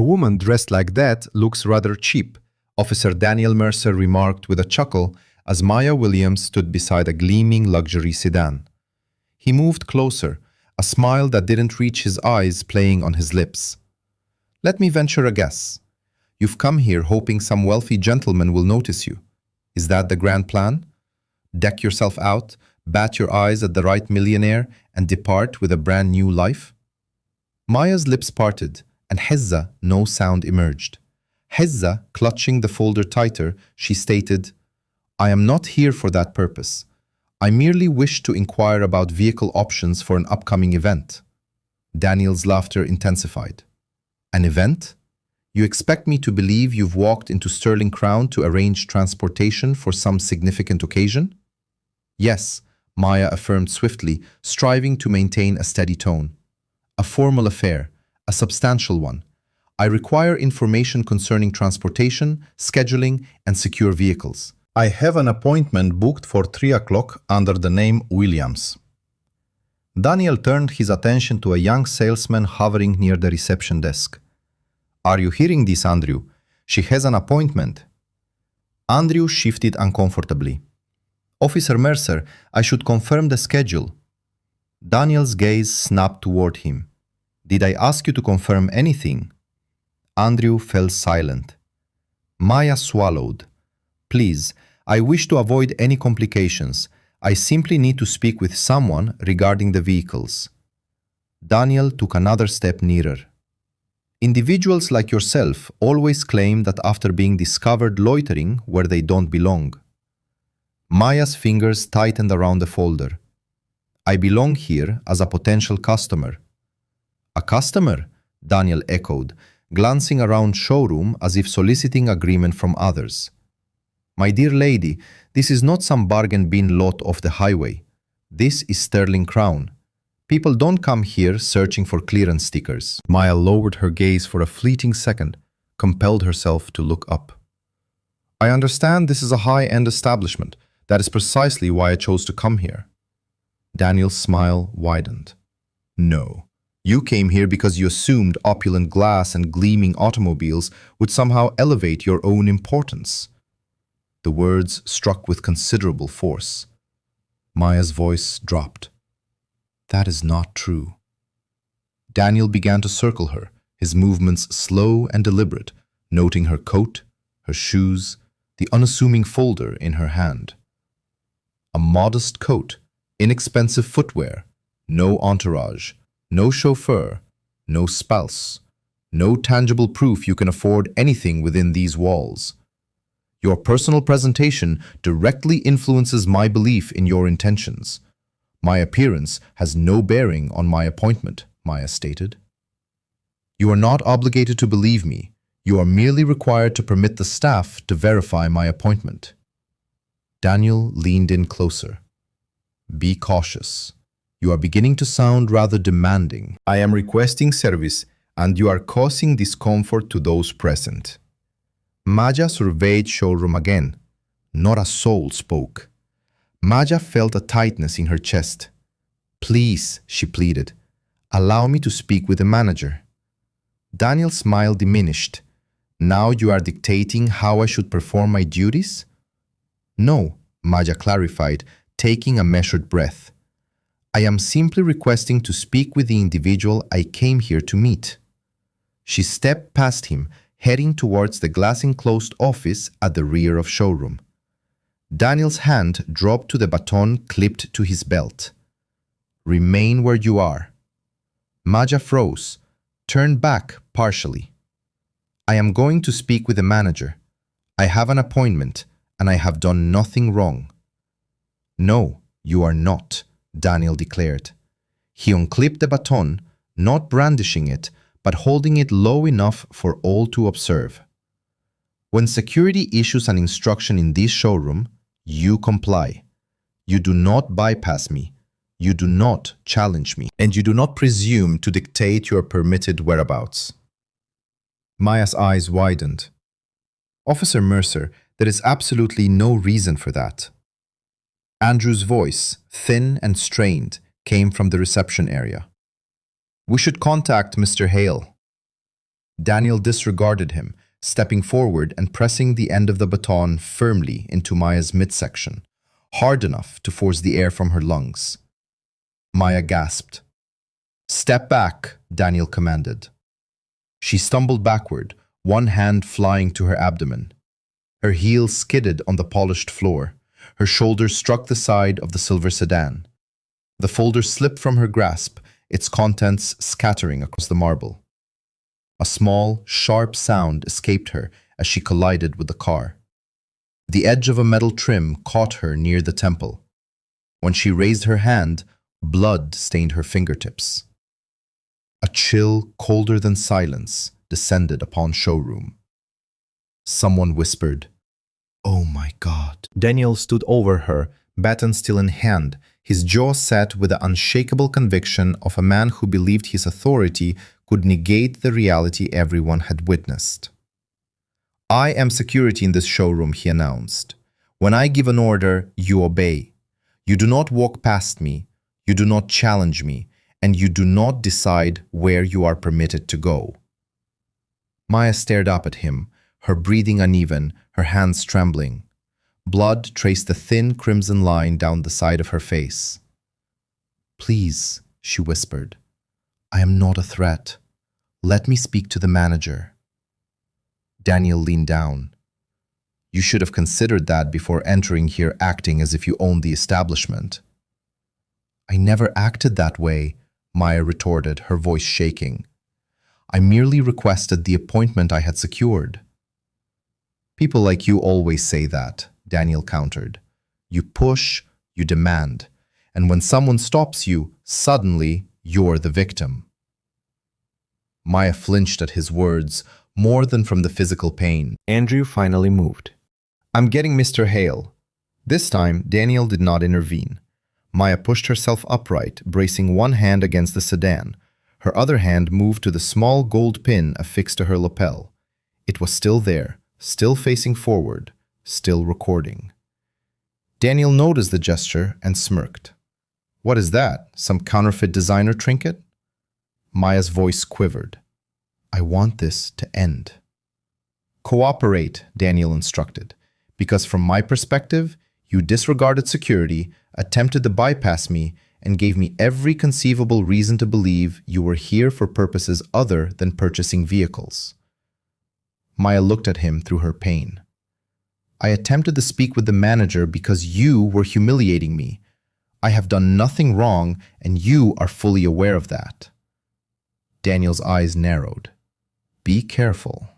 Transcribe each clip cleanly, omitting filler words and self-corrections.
A woman dressed like that looks rather cheap, Officer Daniel Mercer remarked with a chuckle as Maya Williams stood beside a gleaming luxury sedan. He moved closer, a smile that didn't reach his eyes playing on his lips. Let me venture a guess. You've come here hoping some wealthy gentleman will notice you. Is that the grand plan? Deck yourself out, bat your eyes at the right millionaire, and depart with a brand new life? Maya's lips parted, and Hezza, no sound emerged. Hezza, clutching the folder tighter, she stated, I am not here for that purpose. I merely wish to inquire about vehicle options for an upcoming event. Daniel's laughter intensified. An event? You expect me to believe you've walked into Sterling Crown to arrange transportation for some significant occasion? Yes, Maya affirmed swiftly, striving to maintain a steady tone. A formal affair, a substantial one. I require information concerning transportation, scheduling, and secure vehicles. I have an appointment booked for 3 o'clock under the name Williams. Daniel turned his attention to a young salesman hovering near the reception desk. Are you hearing this, Andrew? She has an appointment. Andrew shifted uncomfortably. Officer Mercer, I should confirm the schedule. Daniel's gaze snapped toward him. Did I ask you to confirm anything? Andrew fell silent. Maya swallowed. Please, I wish to avoid any complications. I simply need to speak with someone regarding the vehicles. Daniel took another step nearer. Individuals like yourself always claim that after being discovered loitering where they don't belong. Maya's fingers tightened around the folder. I belong here as a potential customer. A customer? Daniel echoed, glancing around Showroom as if soliciting agreement from others. My dear lady, this is not some bargain bin lot off the highway. This is Sterling Crown. People don't come here searching for clearance stickers. Maya lowered her gaze for a fleeting second, compelled herself to look up. I understand this is a high-end establishment. That is precisely why I chose to come here. Daniel's smile widened. No. You came here because you assumed opulent glass and gleaming automobiles would somehow elevate your own importance. The words struck with considerable force. Maya's voice dropped. That is not true. Daniel began to circle her, his movements slow and deliberate, noting her coat, her shoes, the unassuming folder in her hand. A modest coat, inexpensive footwear, no entourage, no chauffeur, no spouse, no tangible proof you can afford anything within these walls. Your personal presentation directly influences my belief in your intentions. My appearance has no bearing on my appointment, Maya stated. You are not obligated to believe me. You are merely required to permit the staff to verify my appointment. Daniel leaned in closer. Be cautious. You are beginning to sound rather demanding. I am requesting service, and you are causing discomfort to those present. Maja surveyed Showroom again. Not a soul spoke. Maja felt a tightness in her chest. Please, she pleaded, allow me to speak with the manager. Daniel's smile diminished. Now you are dictating how I should perform my duties? No, Maja clarified, taking a measured breath. I am simply requesting to speak with the individual I came here to meet. She stepped past him, heading towards the glass-enclosed office at the rear of Showroom. Daniel's hand dropped to the baton clipped to his belt. Remain where you are. Maja froze, turned back partially. I am going to speak with the manager. I have an appointment, and I have done nothing wrong. No, you are not, Daniel declared. He unclipped the baton, not brandishing it, but holding it low enough for all to observe. When security issues an instruction in this showroom, you comply. You do not bypass me. You do not challenge me. And you do not presume to dictate your permitted whereabouts. Maya's eyes widened. Officer Mercer, there is absolutely no reason for that. Andrew's voice, thin and strained, came from the reception area. We should contact Mr. Hale. Daniel disregarded him, stepping forward and pressing the end of the baton firmly into Maya's midsection, hard enough to force the air from her lungs. Maya gasped. "Step back," Daniel commanded. She stumbled backward, one hand flying to her abdomen. Her heels skidded on the polished floor. Her shoulders struck the side of the silver sedan. The folder slipped from her grasp, its contents scattering across the marble. A small, sharp sound escaped her as she collided with the car. The edge of a metal trim caught her near the temple. When she raised her hand, blood stained her fingertips. A chill, colder than silence, descended upon Showroom. Someone whispered, "Oh my God." Daniel stood over her, baton still in hand, his jaw set with the unshakable conviction of a man who believed his authority could negate the reality everyone had witnessed. "I am security in this showroom," he announced. "When I give an order, you obey. You do not walk past me, you do not challenge me, and you do not decide where you are permitted to go." Maya stared up at him, her breathing uneven, her hands trembling. Blood traced a thin crimson line down the side of her face. "Please," she whispered, "I am not a threat. Let me speak to the manager." Daniel leaned down. "You should have considered that before entering here acting as if you owned the establishment." "I never acted that way," Maya retorted, her voice shaking. "I merely requested the appointment I had secured." "People like you always say that," Daniel countered. "You push, you demand, and when someone stops you, suddenly you're the victim." Maya flinched at his words, more than from the physical pain. Andrew finally moved. "I'm getting Mr. Hale." This time, Daniel did not intervene. Maya pushed herself upright, bracing one hand against the sedan. Her other hand moved to the small gold pin affixed to her lapel. It was still there, still facing forward, still recording. Daniel noticed the gesture and smirked. "What is that? Some counterfeit designer trinket?" Maya's voice quivered. "I want this to end." "Cooperate," Daniel instructed, "because from my perspective, you disregarded security, attempted to bypass me, and gave me every conceivable reason to believe you were here for purposes other than purchasing vehicles." Maya looked at him through her pain. "I attempted to speak with the manager because you were humiliating me. I have done nothing wrong, and you are fully aware of that." Daniel's eyes narrowed. "Be careful."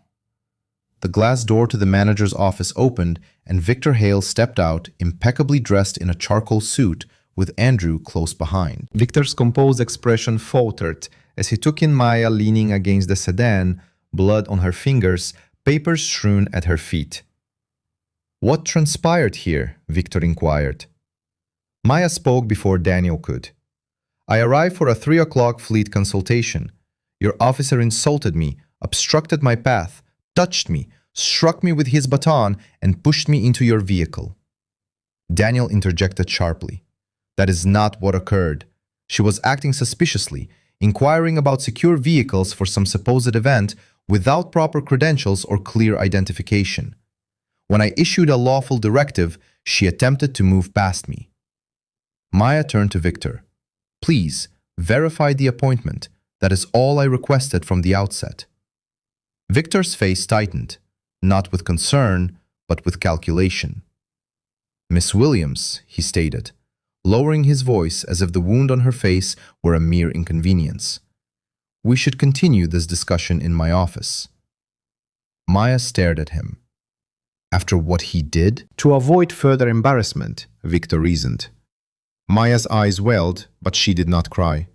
The glass door to the manager's office opened, and Victor Hale stepped out, impeccably dressed in a charcoal suit, with Andrew close behind. Victor's composed expression faltered as he took in Maya leaning against the sedan, blood on her fingers, papers strewn at her feet. "What transpired here?" Victor inquired. Maya spoke before Daniel could. "I arrived for a 3 o'clock fleet consultation. Your officer insulted me, obstructed my path, touched me, struck me with his baton, and pushed me into your vehicle." Daniel interjected sharply. "That is not what occurred. She was acting suspiciously, inquiring about secure vehicles for some supposed event without proper credentials or clear identification. When I issued a lawful directive, she attempted to move past me." Maya turned to Victor. "Please, verify the appointment. That is all I requested from the outset." Victor's face tightened, not with concern, but with calculation. "Miss Williams," he stated, lowering his voice as if the wound on her face were a mere inconvenience. "We should continue this discussion in my office." Maya stared at him. "After what he did?" "To avoid further embarrassment," Victor reasoned. Maya's eyes welled, but she did not cry.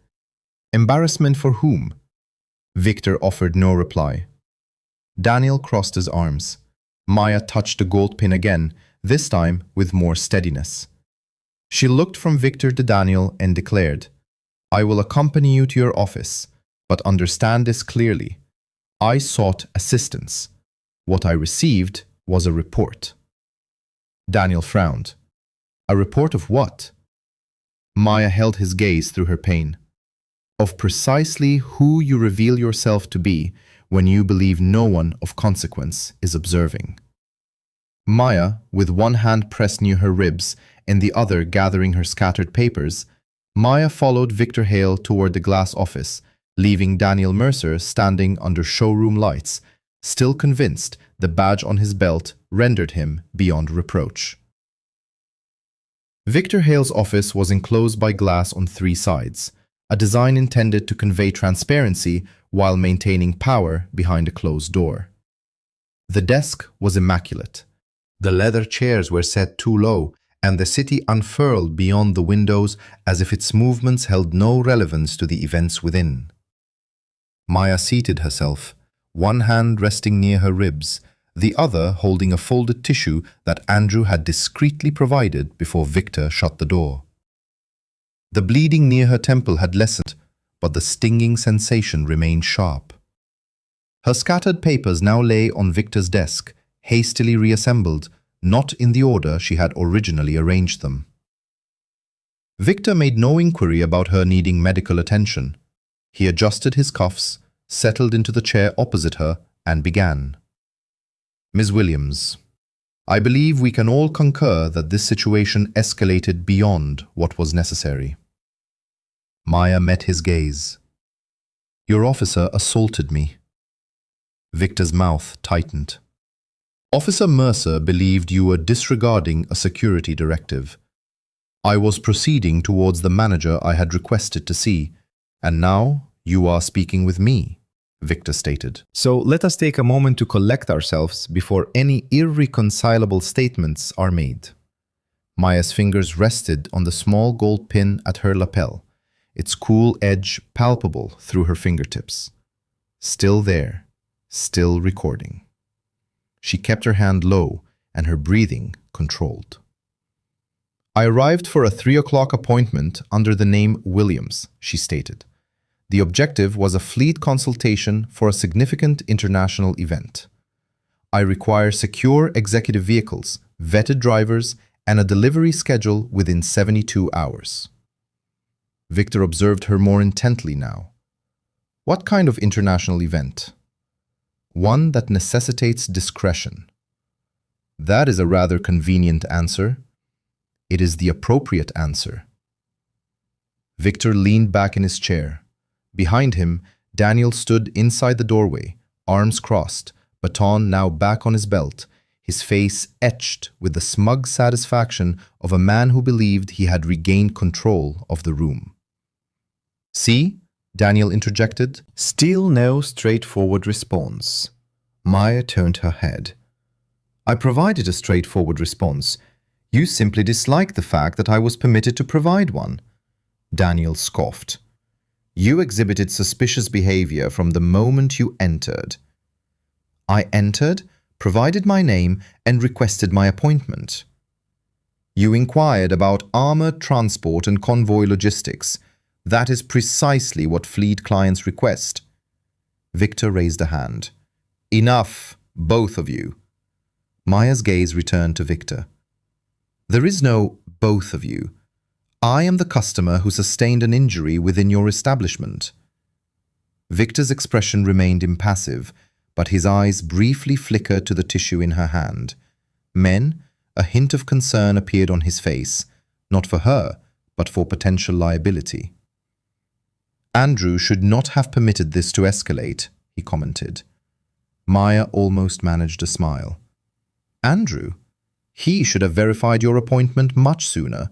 "Embarrassment for whom?" Victor offered no reply. Daniel crossed his arms. Maya touched the gold pin again, this time with more steadiness. She looked from Victor to Daniel and declared, "I will accompany you to your office, but understand this clearly. I sought assistance. What I received was a report." Daniel frowned. "A report of what?" Maya held his gaze through her pain. "Of precisely who you reveal yourself to be, when you believe no one of consequence is observing. Maya, with one hand pressed near her ribs and the other gathering her scattered papers, Maya followed Victor Hale toward the glass office, leaving Daniel Mercer standing under showroom lights, still convinced the badge on his belt rendered him beyond reproach. Victor Hale's office was enclosed by glass on three sides, a design intended to convey transparency while maintaining power behind a closed door. The desk was immaculate. The leather chairs were set too low, and the city unfurled beyond the windows as if its movements held no relevance to the events within. Maya seated herself, one hand resting near her ribs, the other holding a folded tissue that Andrew had discreetly provided before Victor shut the door. The bleeding near her temple had lessened, but the stinging sensation remained sharp. Her scattered papers now lay on Victor's desk, hastily reassembled, not in the order she had originally arranged them. Victor made no inquiry about her needing medical attention. He adjusted his cuffs, settled into the chair opposite her, and began. Ms. Williams, I believe we can all concur that this situation escalated beyond what was necessary. Maya met his gaze. Your officer assaulted me. Victor's mouth tightened. Officer Mercer believed you were disregarding a security directive. I was proceeding towards the manager I had requested to see, and now you are speaking with me, Victor stated. So let us take a moment to collect ourselves before any irreconcilable statements are made. Maya's fingers rested on the small gold pin at her lapel, its cool edge palpable through her fingertips. Still there, still recording. She kept her hand low and her breathing controlled. I arrived for a 3 o'clock appointment under the name Williams, she stated. The objective was a fleet consultation for a significant international event. I require secure executive vehicles, vetted drivers, and a delivery schedule within 72 hours. Victor observed her more intently now. What kind of international event? One that necessitates discretion. That is a rather convenient answer. It is the appropriate answer. Victor leaned back in his chair. Behind him, Daniel stood inside the doorway, arms crossed, baton now back on his belt, his face etched with the smug satisfaction of a man who believed he had regained control of the room. See? Daniel interjected. Still no straightforward response. Maya turned her head. I provided a straightforward response. You simply disliked the fact that I was permitted to provide one. Daniel scoffed. You exhibited suspicious behavior from the moment you entered. I entered, provided my name, and requested my appointment. You inquired about armored transport and convoy logistics. That is precisely what fleet clients request. Victor raised a hand. Enough, both of you. Maya's gaze returned to Victor. There is no both of you. I am the customer who sustained an injury within your establishment. Victor's expression remained impassive, but his eyes briefly flickered to the tissue in her hand. Then, a hint of concern appeared on his face, not for her, but for potential liability. Andrew should not have permitted this to escalate, he commented. Maya almost managed a smile. Andrew? He should have verified your appointment much sooner.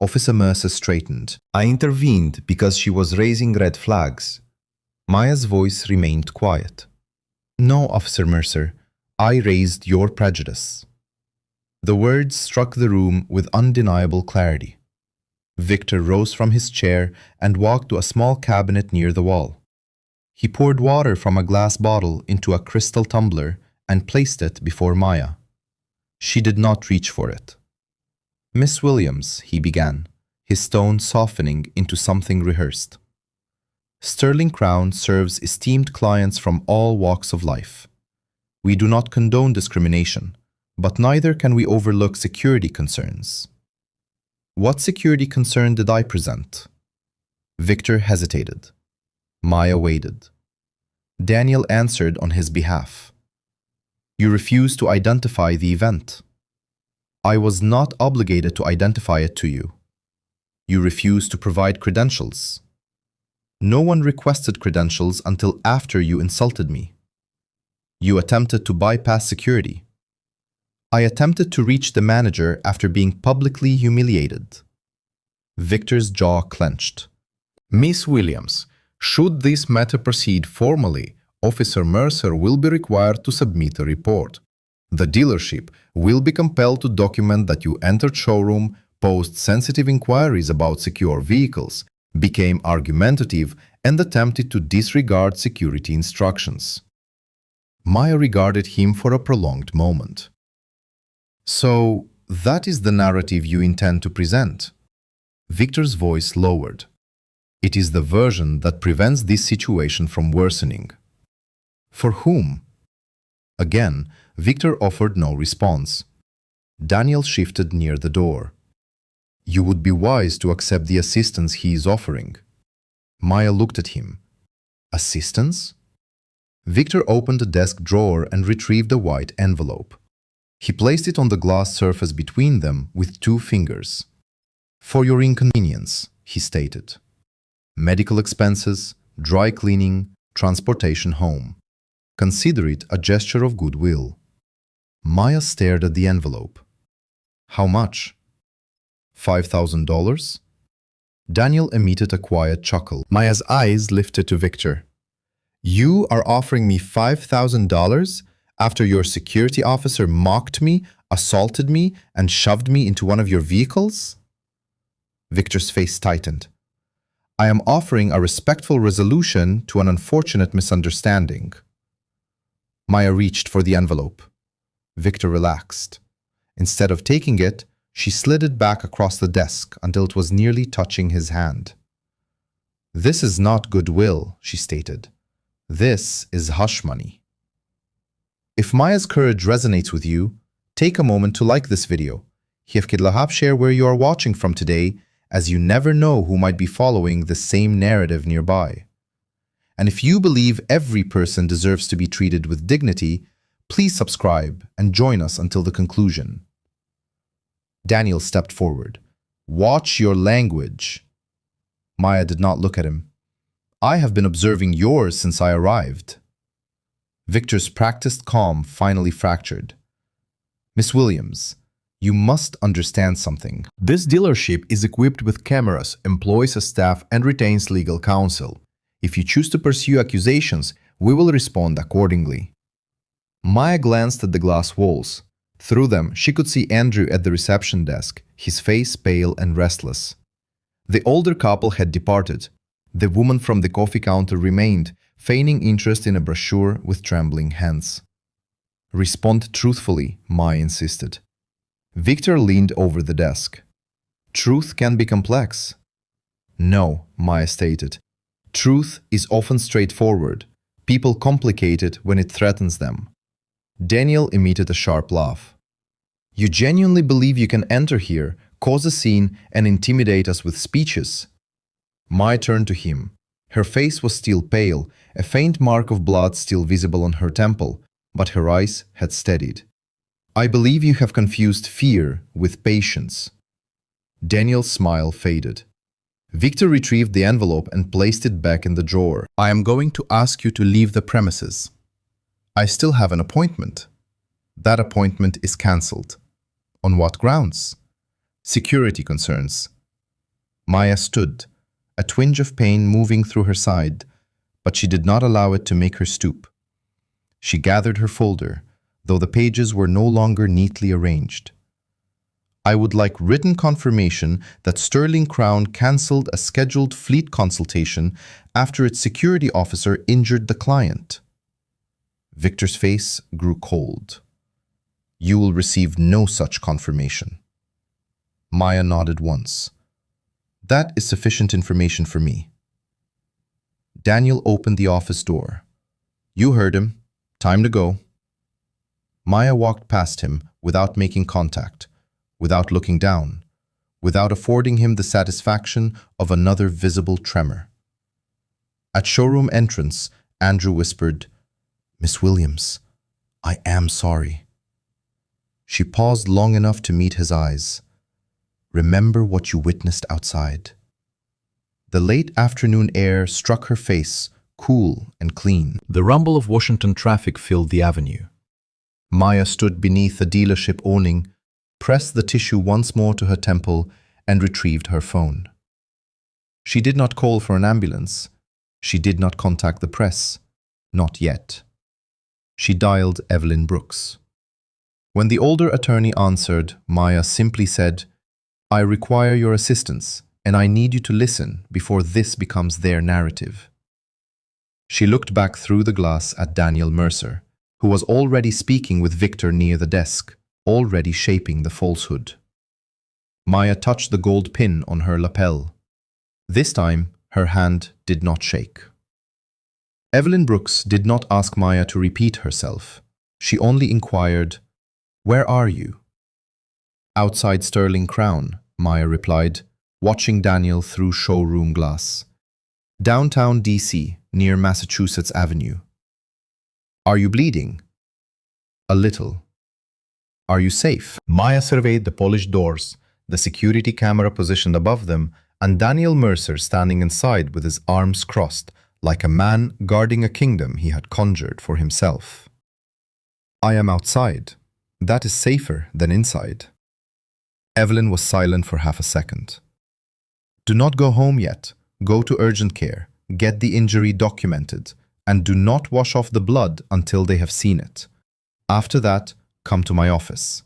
Officer Mercer straightened. I intervened because she was raising red flags. Maya's voice remained quiet. No, Officer Mercer, I raised your prejudice. The words struck the room with undeniable clarity. Victor rose from his chair and walked to a small cabinet near the wall. He poured water from a glass bottle into a crystal tumbler and placed it before Maya. She did not reach for it. Miss Williams, he began, his tone softening into something rehearsed. Sterling Crown serves esteemed clients from all walks of life. We do not condone discrimination, but neither can we overlook security concerns. What security concern did I present? Victor hesitated. Maya waited. Daniel answered on his behalf. You refuse to identify the event. I was not obligated to identify it to you. You refuse to provide credentials. No one requested credentials until after you insulted me. You attempted to bypass security. I attempted to reach the manager after being publicly humiliated. Victor's jaw clenched. Miss Williams, should this matter proceed formally, Officer Mercer will be required to submit a report. The dealership will be compelled to document that you entered showroom, posed sensitive inquiries about secure vehicles, became argumentative, and attempted to disregard security instructions. Maya regarded him for a prolonged moment. So, that is the narrative you intend to present? Victor's voice lowered. It is the version that prevents this situation from worsening. For whom? Again, Victor offered no response. Daniel shifted near the door. You would be wise to accept the assistance he is offering. Maya looked at him. Assistance? Victor opened a desk drawer and retrieved a white envelope. He placed it on the glass surface between them with 2 fingers. For your inconvenience, he stated. Medical expenses, dry cleaning, transportation home. Consider it a gesture of goodwill. Maya stared at the envelope. How much? $5,000? Daniel emitted a quiet chuckle. Maya's eyes lifted to Victor. You are offering me $5,000 after your security officer mocked me, assaulted me, and shoved me into one of your vehicles? Victor's face tightened. I am offering a respectful resolution to an unfortunate misunderstanding. Maya reached for the envelope. Victor relaxed. Instead of taking it, she slid it back across the desk until it was nearly touching his hand. This is not goodwill, she stated. This is hush money. If Maya's courage resonates with you, take a moment to like this video. Hifkid Lahab share where you are watching from today, as you never know who might be following the same narrative nearby. And if you believe every person deserves to be treated with dignity, please subscribe and join us until the conclusion. Daniel stepped forward. Watch your language. Maya did not look at him. I have been observing yours since I arrived. Victor's practiced calm finally fractured. Miss Williams, you must understand something. This dealership is equipped with cameras, employs a staff, and retains legal counsel. If you choose to pursue accusations, we will respond accordingly. Maya glanced at the glass walls. Through them, she could see Andrew at the reception desk, his face pale and restless. The older couple had departed. The woman from the coffee counter remained, feigning interest in a brochure with trembling hands. Respond truthfully, Maya insisted. Victor leaned over the desk. Truth can be complex. No, Maya stated. Truth is often straightforward. People complicate it when it threatens them. Daniel emitted a sharp laugh. You genuinely believe you can enter here, cause a scene, and intimidate us with speeches? Maya turned to him. Her face was still pale, a faint mark of blood still visible on her temple, but her eyes had steadied. I believe you have confused fear with patience. Daniel's smile faded. Victor retrieved the envelope and placed it back in the drawer. I am going to ask you to leave the premises. I still have an appointment. That appointment is cancelled. On what grounds? Security concerns. Maya stood, a twinge of pain moving through her side, but she did not allow it to make her stoop. She gathered her folder, though the pages were no longer neatly arranged. I would like written confirmation that Sterling Crown cancelled a scheduled fleet consultation after its security officer injured the client. Victor's face grew cold. You will receive no such confirmation. Maya nodded once. That is sufficient information for me. Daniel opened the office door. You heard him. Time to go. Maya walked past him without making contact, without looking down, without affording him the satisfaction of another visible tremor. At showroom entrance, Andrew whispered, "Miss Williams, I am sorry." She paused long enough to meet his eyes. "Remember what you witnessed outside." The late afternoon air struck her face, cool and clean. The rumble of Washington traffic filled the avenue. Maya stood beneath the dealership awning, pressed the tissue once more to her temple, and retrieved her phone. She did not call for an ambulance. She did not contact the press. Not yet. She dialed Evelyn Brooks. When the older attorney answered, Maya simply said, "I require your assistance, and I need you to listen before this becomes their narrative." She looked back through the glass at Daniel Mercer, who was already speaking with Victor near the desk, already shaping the falsehood. Maya touched the gold pin on her lapel. This time, her hand did not shake. Evelyn Brooks did not ask Maya to repeat herself. She only inquired, "Where are you?" "Outside Sterling Crown," Maya replied, watching Daniel through showroom glass. "Downtown DC, near Massachusetts Avenue." "Are you bleeding?" "A little." "Are you safe?" Maya surveyed the polished doors, the security camera positioned above them, and Daniel Mercer standing inside with his arms crossed, like a man guarding a kingdom he had conjured for himself. "I am outside. That is safer than inside." Evelyn was silent for half a second. "Do not go home yet. Go to urgent care, get the injury documented, and do not wash off the blood until they have seen it. After that, come to my office."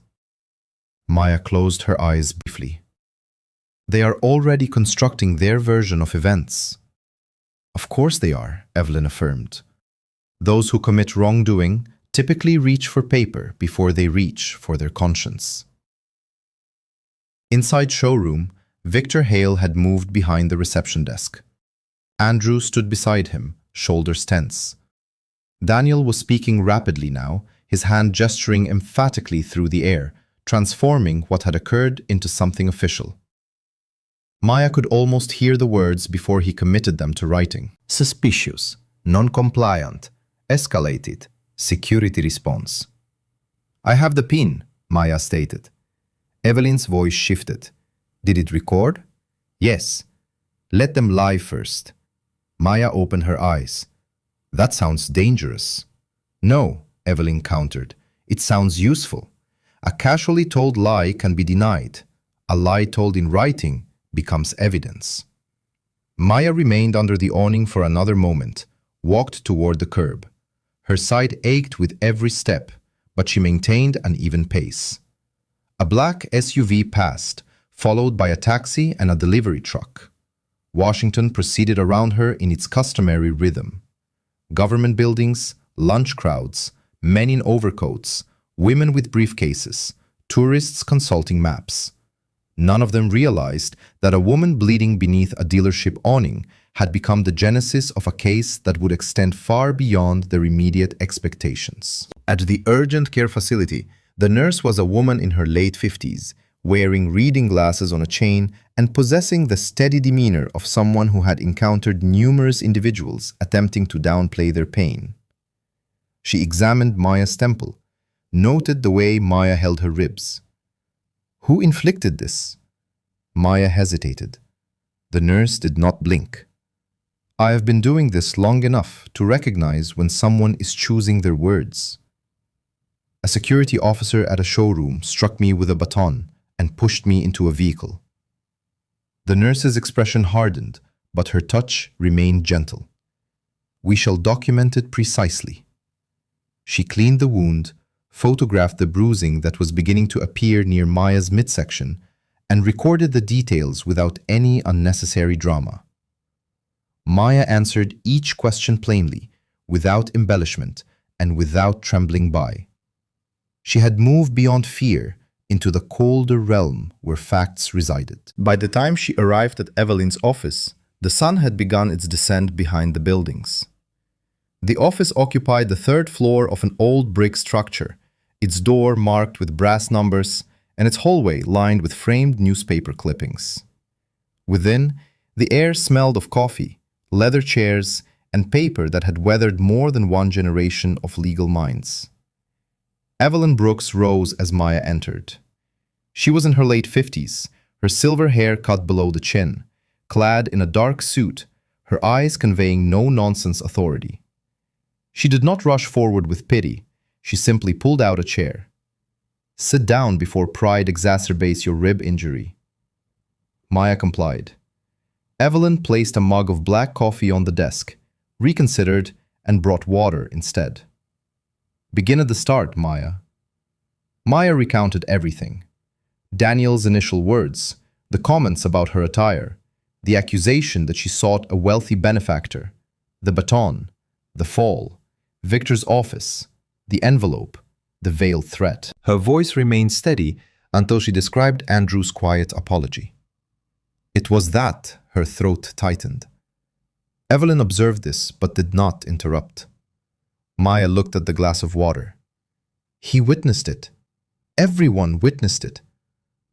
Maya closed her eyes briefly. "They are already constructing their version of events." "Of course they are," Evelyn affirmed. "Those who commit wrongdoing typically reach for paper before they reach for their conscience." Inside Showroom, Victor Hale had moved behind the reception desk. Andrew stood beside him, shoulders tense. Daniel was speaking rapidly now, his hand gesturing emphatically through the air, transforming what had occurred into something official. Maya could almost hear the words before he committed them to writing. "Suspicious, non-compliant, escalated, security response." "I have the pin," Maya stated. Evelyn's voice shifted. "Did it record?" "Yes." "Let them lie first." Maya opened her eyes. "That sounds dangerous." "No," Evelyn countered. "It sounds useful. A casually told lie can be denied. A lie told in writing becomes evidence." Maya remained under the awning for another moment, walked toward the curb. Her side ached with every step, but she maintained an even pace. A black SUV passed, followed by a taxi and a delivery truck. Washington proceeded around her in its customary rhythm. Government buildings, lunch crowds, men in overcoats, women with briefcases, tourists consulting maps. None of them realized that a woman bleeding beneath a dealership awning had become the genesis of a case that would extend far beyond their immediate expectations. At the urgent care facility, the nurse was a woman in her late 50s, wearing reading glasses on a chain and possessing the steady demeanor of someone who had encountered numerous individuals attempting to downplay their pain. She examined Maya's temple, noted the way Maya held her ribs. "Who inflicted this?" Maya hesitated. The nurse did not blink. "I have been doing this long enough to recognize when someone is choosing their words." A security officer at a showroom struck me with a baton and pushed me into a vehicle. The nurse's expression hardened, but her touch remained gentle. "We shall document it precisely." She cleaned the wound, photographed the bruising that was beginning to appear near Maya's midsection, and recorded the details without any unnecessary drama. Maya answered each question plainly, without embellishment and without trembling by. She had moved beyond fear into the colder realm where facts resided. By the time she arrived at Evelyn's office, the sun had begun its descent behind the buildings. The office occupied the third floor of an old brick structure, its door marked with brass numbers and its hallway lined with framed newspaper clippings. Within, the air smelled of coffee, leather chairs, and paper that had weathered more than one generation of legal minds. Evelyn Brooks rose as Maya entered. She was in her late 50s, her silver hair cut below the chin, clad in a dark suit, her eyes conveying no-nonsense authority. She did not rush forward with pity, she simply pulled out a chair. "Sit down before pride exacerbates your rib injury." Maya complied. Evelyn placed a mug of black coffee on the desk, reconsidered, and brought water instead. "Begin at the start, Maya." Maya recounted everything. Daniel's initial words, the comments about her attire, the accusation that she sought a wealthy benefactor, the baton, the fall, Victor's office, the envelope, the veiled threat. Her voice remained steady until she described Andrew's quiet apology. It was that her throat tightened. Evelyn observed this but did not interrupt. Maya looked at the glass of water. He witnessed it. Everyone witnessed it.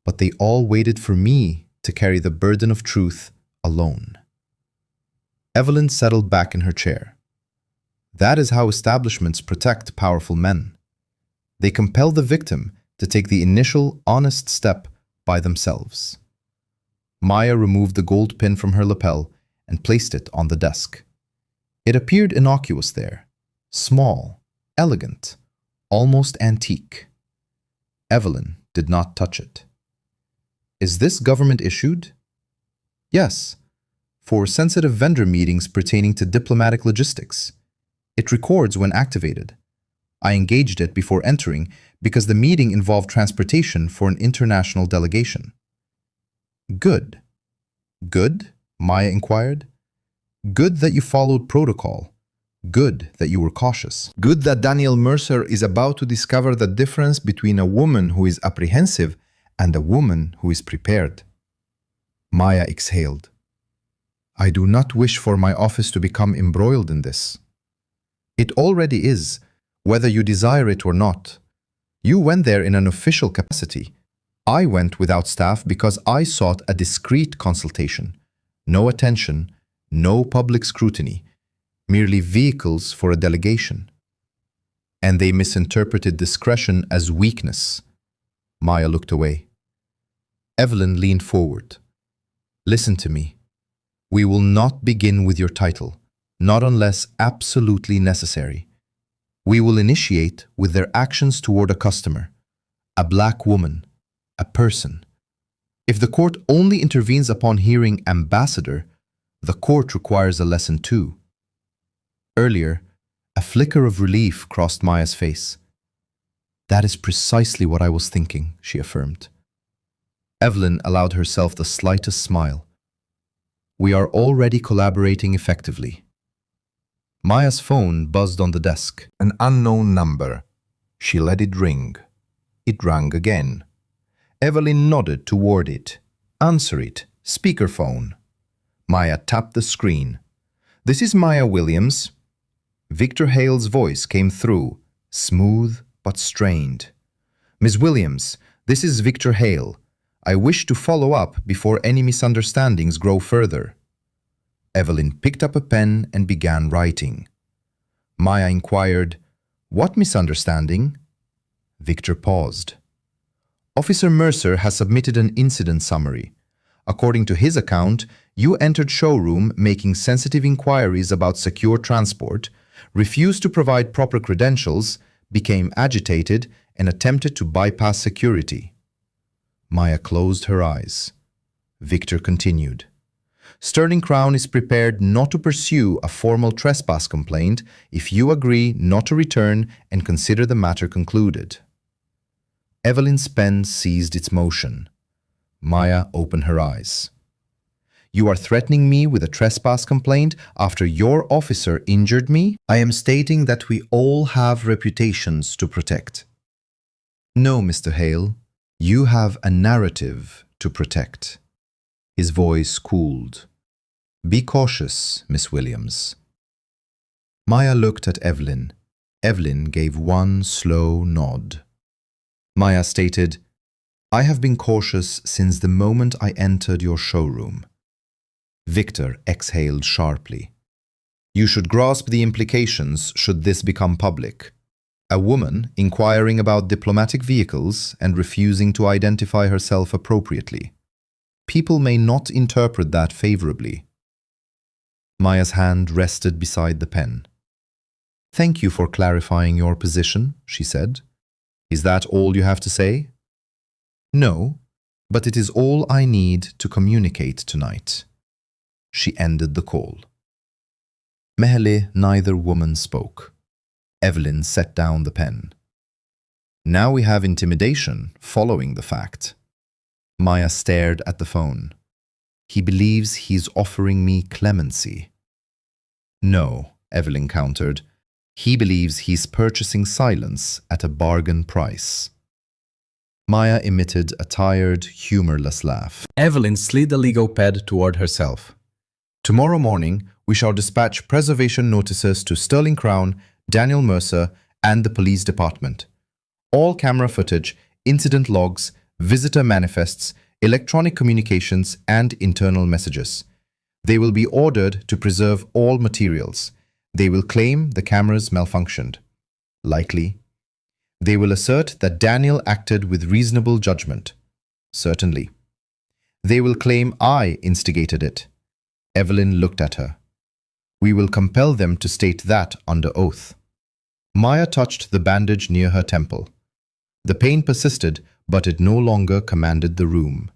But they all waited for me to carry the burden of truth alone. Evelyn settled back in her chair. That is how establishments protect powerful men. They compel the victim to take the initial honest step by themselves. Maya removed the gold pin from her lapel and placed it on the desk. It appeared innocuous there, small, elegant, almost antique. Evelyn did not touch it. Is this government issued? Yes, for sensitive vendor meetings pertaining to diplomatic logistics. It records when activated. I engaged it before entering because the meeting involved transportation for an international delegation. Good. Good? Maya inquired. Good that you followed protocol. Good that you were cautious. Good that Daniel Mercer is about to discover the difference between a woman who is apprehensive and a woman who is prepared. Maya exhaled. I do not wish for my office to become embroiled in this. It already is, whether you desire it or not. You went there in an official capacity. I went without staff because I sought a discreet consultation. No attention, no public scrutiny, merely vehicles for a delegation. And they misinterpreted discretion as weakness. Maya looked away. Evelyn leaned forward. Listen to me. We will not begin with your title, not unless absolutely necessary. We will initiate with their actions toward a customer, a black woman, a person. If the court only intervenes upon hearing ambassador, the court requires a lesson too. Earlier, a flicker of relief crossed Maya's face. That is precisely what I was thinking, she affirmed. Evelyn allowed herself the slightest smile. We are already collaborating effectively. Maya's phone buzzed on the desk. An unknown number. She let it ring. It rang again. Evelyn nodded toward it. Answer it. Speakerphone. Maya tapped the screen. This is Maya Williams. Victor Hale's voice came through, smooth but strained. Ms. Williams, this is Victor Hale. I wish to follow up before any misunderstandings grow further. Evelyn picked up a pen and began writing. Maya inquired, What misunderstanding? Victor paused. Officer Mercer has submitted an incident summary. According to his account, you entered Showroom making sensitive inquiries about secure transport, refused to provide proper credentials, became agitated, and attempted to bypass security. Maya closed her eyes. Victor continued. Sterling Crown is prepared not to pursue a formal trespass complaint if you agree not to return and consider the matter concluded. Evelyn's pen ceased its motion. Maya opened her eyes. You are threatening me with a trespass complaint after your officer injured me? I am stating that we all have reputations to protect. No, Mr. Hale. You have a narrative to protect. His voice cooled. Be cautious, Miss Williams. Maya looked at Evelyn. Evelyn gave one slow nod. Maya stated, I have been cautious since the moment I entered your showroom. Victor exhaled sharply. You should grasp the implications should this become public. A woman inquiring about diplomatic vehicles and refusing to identify herself appropriately. People may not interpret that favorably. Maya's hand rested beside the pen. "Thank you for clarifying your position," she said. "Is that all you have to say?" "No, but it is all I need to communicate tonight." She ended the call. Mehle, neither woman spoke. Evelyn set down the pen. "Now we have intimidation following the fact." Maya stared at the phone. "He believes he's offering me clemency." "No," Evelyn countered. "He believes he's purchasing silence at a bargain price." Maya emitted a tired, humorless laugh. Evelyn slid a Lego pad toward herself. "Tomorrow morning, we shall dispatch preservation notices to Sterling Crown, Daniel Mercer, and the police department. All camera footage, incident logs, visitor manifests, electronic communications, and internal messages. They will be ordered to preserve all materials. They will claim the cameras malfunctioned. Likely. They will assert that Daniel acted with reasonable judgment. Certainly. They will claim I instigated it." Evelyn looked at her. "We will compel them to state that under oath." Maya touched the bandage near her temple. The pain persisted, but it no longer commanded the room.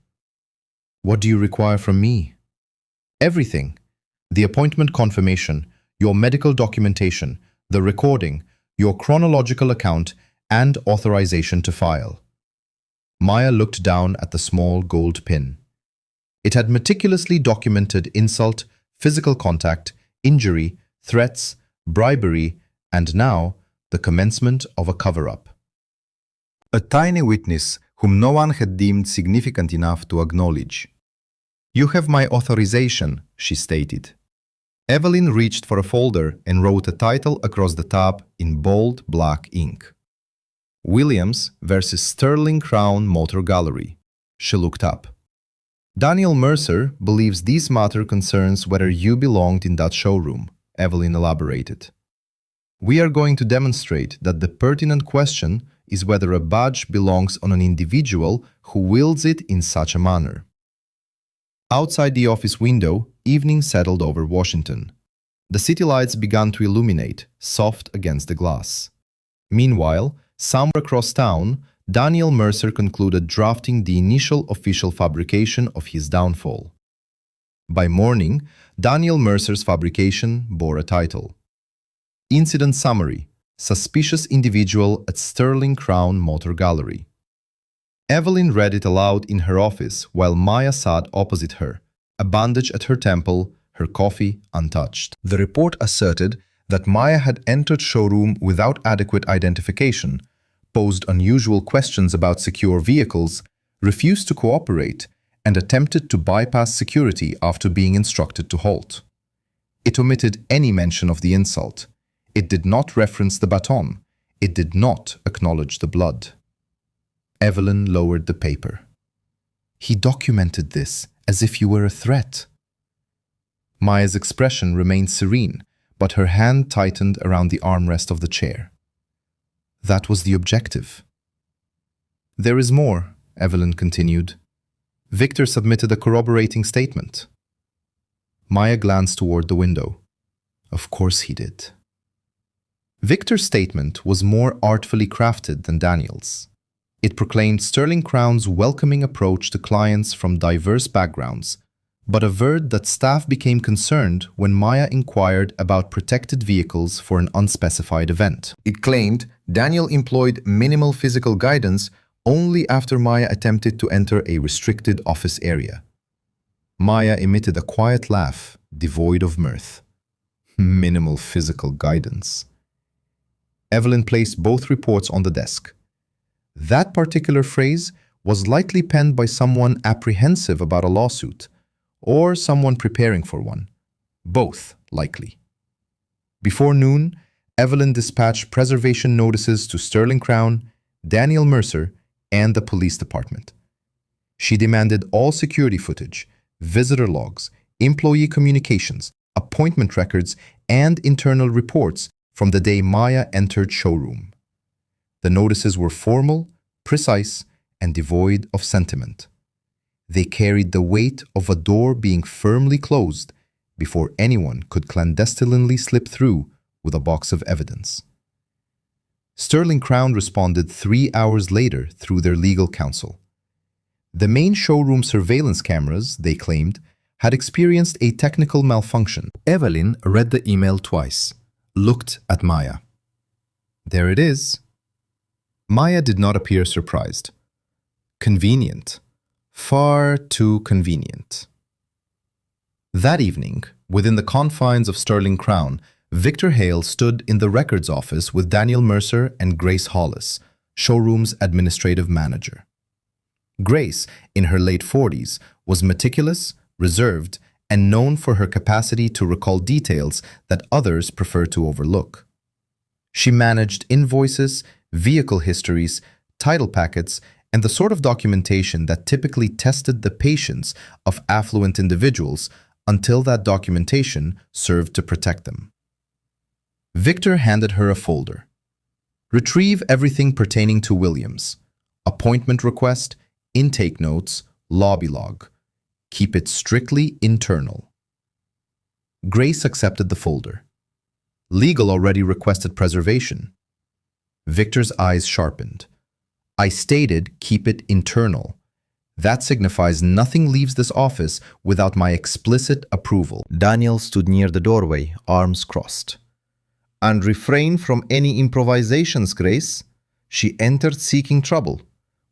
"What do you require from me?" "Everything. The appointment confirmation, your medical documentation, the recording, your chronological account, and authorization to file." Maya looked down at the small gold pin. It had meticulously documented insult, physical contact, injury, threats, bribery, and now the commencement of a cover-up. A tiny witness whom no one had deemed significant enough to acknowledge. "You have my authorization," she stated. Evelyn reached for a folder and wrote a title across the top in bold black ink. "Williams versus Sterling Crown Motor Gallery." She looked up. "Daniel Mercer believes this matter concerns whether you belonged in that showroom," Evelyn elaborated. "We are going to demonstrate that the pertinent question is whether a badge belongs on an individual who wields it in such a manner." Outside the office window, evening settled over Washington. The city lights began to illuminate, soft against the glass. Meanwhile, somewhere across town, Daniel Mercer concluded drafting the initial official fabrication of his downfall. By morning, Daniel Mercer's fabrication bore a title. Incident Summary: Suspicious Individual at Sterling Crown Motor Gallery. Evelyn read it aloud in her office while Maya sat opposite her, a bandage at her temple, her coffee untouched. The report asserted that Maya had entered showroom without adequate identification, posed unusual questions about secure vehicles, refused to cooperate, and attempted to bypass security after being instructed to halt. It omitted any mention of the insult. It did not reference the baton. It did not acknowledge the blood. Evelyn lowered the paper. "He documented this as if you were a threat." Maya's expression remained serene, but her hand tightened around the armrest of the chair. "That was the objective." "There is more," Evelyn continued. "Victor submitted a corroborating statement." Maya glanced toward the window. Of course he did. Victor's statement was more artfully crafted than Daniel's. It proclaimed Sterling Crown's welcoming approach to clients from diverse backgrounds, but averred that staff became concerned when Maya inquired about protected vehicles for an unspecified event. It claimed Daniel employed minimal physical guidance only after Maya attempted to enter a restricted office area. Maya emitted a quiet laugh, devoid of mirth. Minimal physical guidance. Evelyn placed both reports on the desk. That particular phrase was likely penned by someone apprehensive about a lawsuit, or someone preparing for one. Both, likely. Before noon, Evelyn dispatched preservation notices to Sterling Crown, Daniel Mercer, and the police department. She demanded all security footage, visitor logs, employee communications, appointment records, and internal reports from the day Maya entered Showroom. The notices were formal, precise, and devoid of sentiment. They carried the weight of a door being firmly closed before anyone could clandestinely slip through with a box of evidence. Sterling Crown responded 3 hours later through their legal counsel. The main showroom surveillance cameras, they claimed, had experienced a technical malfunction. Evelyn read the email twice, looked at Maya. There it is. Maya did not appear surprised. Convenient. Far too convenient. That evening, within the confines of Sterling Crown, Victor Hale stood in the records office with Daniel Mercer and Grace Hollis, Showroom's administrative manager. Grace, in her late 40s, was meticulous, reserved, and known for her capacity to recall details that others prefer to overlook. She managed invoices, vehicle histories, title packets, and the sort of documentation that typically tested the patience of affluent individuals until that documentation served to protect them. Victor handed her a folder. Retrieve everything pertaining to Williams. Appointment request, intake notes, lobby log. Keep it strictly internal. Grace accepted the folder. Legal already requested preservation. Victor's eyes sharpened. I stated keep it internal. That signifies nothing leaves this office without my explicit approval. Daniel stood near the doorway, arms crossed. And refrain from any improvisations, Grace. She entered seeking trouble.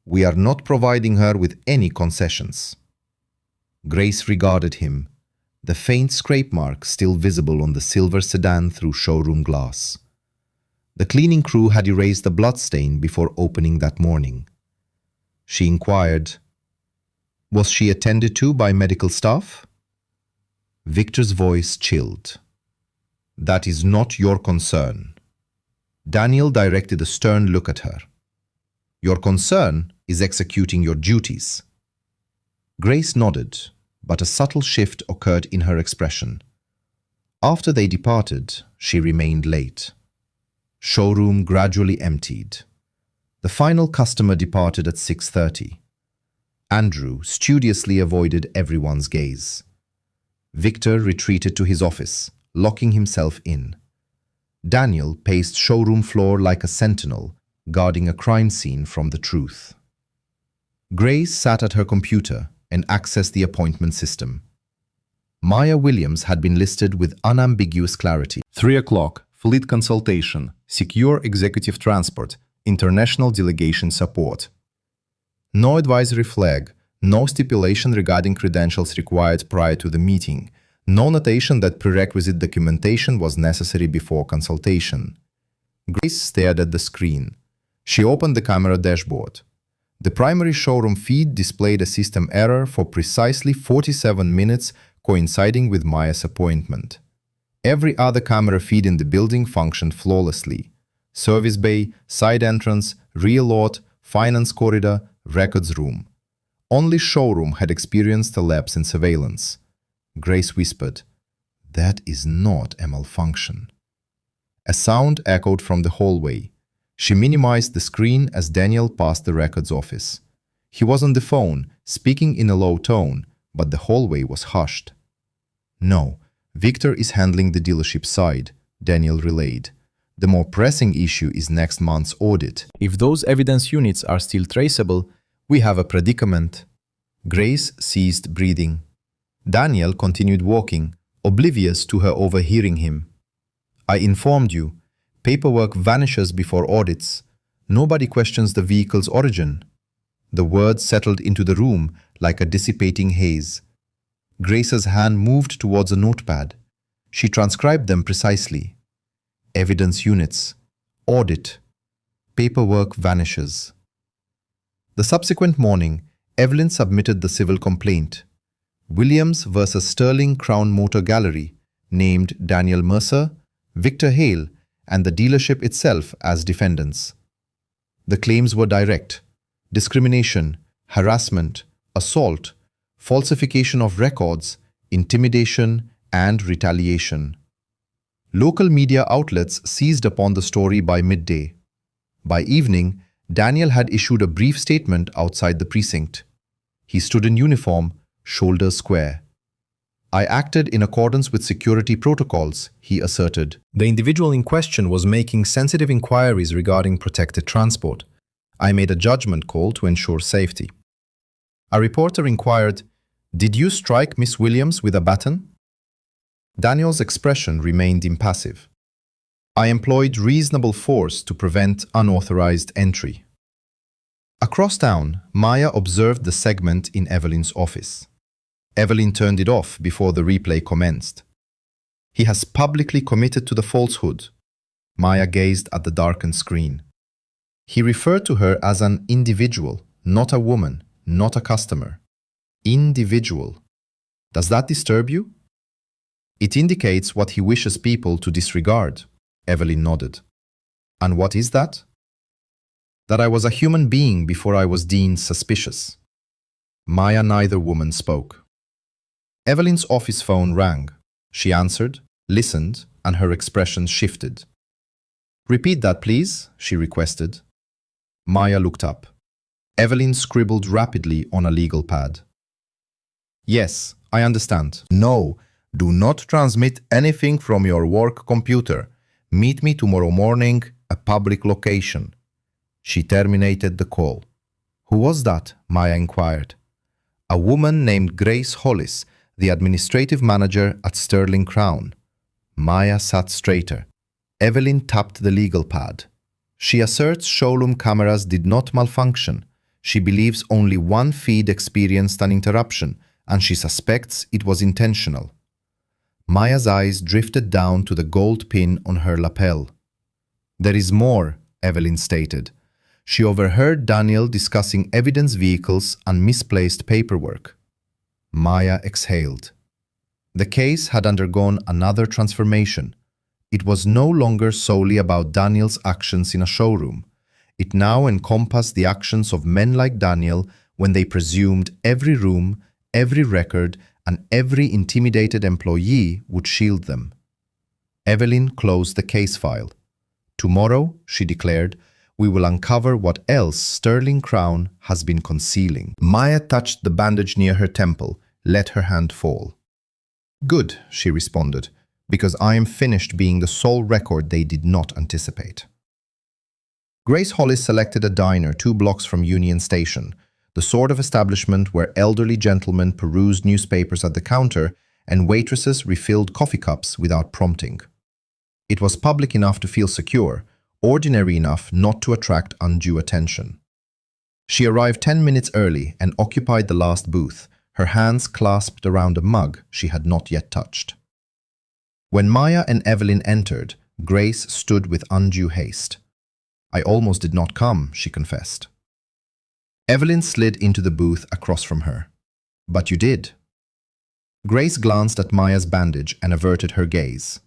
We are not providing her with any concessions. Grace regarded him, the faint scrape mark still visible on the silver sedan through showroom glass. The cleaning crew had erased the bloodstain before opening that morning. She inquired, was she attended to by medical staff? Victor's voice chilled. That is not your concern. Daniel directed a stern look at her. Your concern is executing your duties. Grace nodded, but a subtle shift occurred in her expression. After they departed, she remained late. Showroom gradually emptied. The final customer departed at 6:30. Andrew studiously avoided everyone's gaze. Victor retreated to his office, locking himself in. Daniel paced showroom floor like a sentinel, guarding a crime scene from the truth. Grace sat at her computer and accessed the appointment system. Maya Williams had been listed with unambiguous clarity. 3 o'clock, fleet consultation, secure executive transport, international delegation support. No advisory flag, no stipulation regarding credentials required prior to the meeting, no notation that prerequisite documentation was necessary before consultation. Grace stared at the screen. She opened the camera dashboard. The primary showroom feed displayed a system error for precisely 47 minutes coinciding with Maya's appointment. Every other camera feed in the building functioned flawlessly. Service bay, side entrance, rear lot, finance corridor, records room. Only showroom had experienced a lapse in surveillance. Grace whispered, "That is not a malfunction." A sound echoed from the hallway. She minimized the screen as Daniel passed the records office. He was on the phone, speaking in a low tone, but the hallway was hushed. "No, Victor is handling the dealership side," Daniel relayed. "The more pressing issue is next month's audit. If those evidence units are still traceable, we have a predicament." Grace ceased breathing. Daniel continued walking, oblivious to her overhearing him. "I informed you. Paperwork vanishes before audits. Nobody questions the vehicle's origin." The words settled into the room like a dissipating haze. Grace's hand moved towards a notepad. She transcribed them precisely. Evidence units. Audit. Paperwork vanishes. The subsequent morning, Evelyn submitted the civil complaint. Williams versus Sterling Crown Motor Gallery, named Daniel Mercer, Victor Hale, and the dealership itself as defendants. The claims were direct: discrimination, harassment, assault, falsification of records, intimidation, and retaliation. Local media outlets seized upon the story by midday. By evening, Daniel had issued a brief statement outside the precinct. He stood in uniform, shoulders square. "I acted in accordance with security protocols," he asserted. The individual in question was making sensitive inquiries regarding protected transport. "I made a judgment call to ensure safety." A reporter inquired, "Did you strike Miss Williams with a baton?" Daniel's expression remained impassive. "I employed reasonable force to prevent unauthorized entry." Across town, Maya observed the segment in Evelyn's office. Evelyn turned it off before the replay commenced. "He has publicly committed to the falsehood." Maya gazed at the darkened screen. "He referred to her as an individual, not a woman, not a customer. Individual. Does that disturb you?" "It indicates what he wishes people to disregard," Evelyn nodded. "And what is that?" "That I was a human being before I was deemed suspicious." Maya, neither woman spoke. Evelyn's office phone rang. She answered, listened, and her expression shifted. "Repeat that, please," she requested. Maya looked up. Evelyn scribbled rapidly on a legal pad. "Yes, I understand." "No, do not transmit anything from your work computer. Meet me tomorrow morning, a public location." She terminated the call. "Who was that?" Maya inquired. "A woman named Grace Hollis, the administrative manager at Sterling Crown." Maya sat straighter. Evelyn tapped the legal pad. "She asserts showroom cameras did not malfunction. She believes only one feed experienced an interruption, and she suspects it was intentional." Maya's eyes drifted down to the gold pin on her lapel. "There is more," Evelyn stated. She overheard Daniel discussing evidence vehicles and misplaced paperwork. Maya exhaled. The case had undergone another transformation. It was no longer solely about Daniel's actions in a showroom. It now encompassed the actions of men like Daniel when they presumed every room, every record, and every intimidated employee would shield them. Evelyn closed the case file. "Tomorrow," she declared, "we will uncover what else Sterling Crown has been concealing." Maya touched the bandage near her temple, let her hand fall. "Good," she responded, "because I am finished being the sole record they did not anticipate." Grace Hollis selected a diner 2 blocks from Union Station, the sort of establishment where elderly gentlemen perused newspapers at the counter and waitresses refilled coffee cups without prompting. It was public enough to feel secure, ordinary enough not to attract undue attention. She arrived 10 minutes early and occupied the last booth, her hands clasped around a mug she had not yet touched. When Maya and Evelyn entered, Grace stood with undue haste. "I almost did not come," she confessed. Evelyn slid into the booth across from her. "But you did." Grace glanced at Maya's bandage and averted her gaze.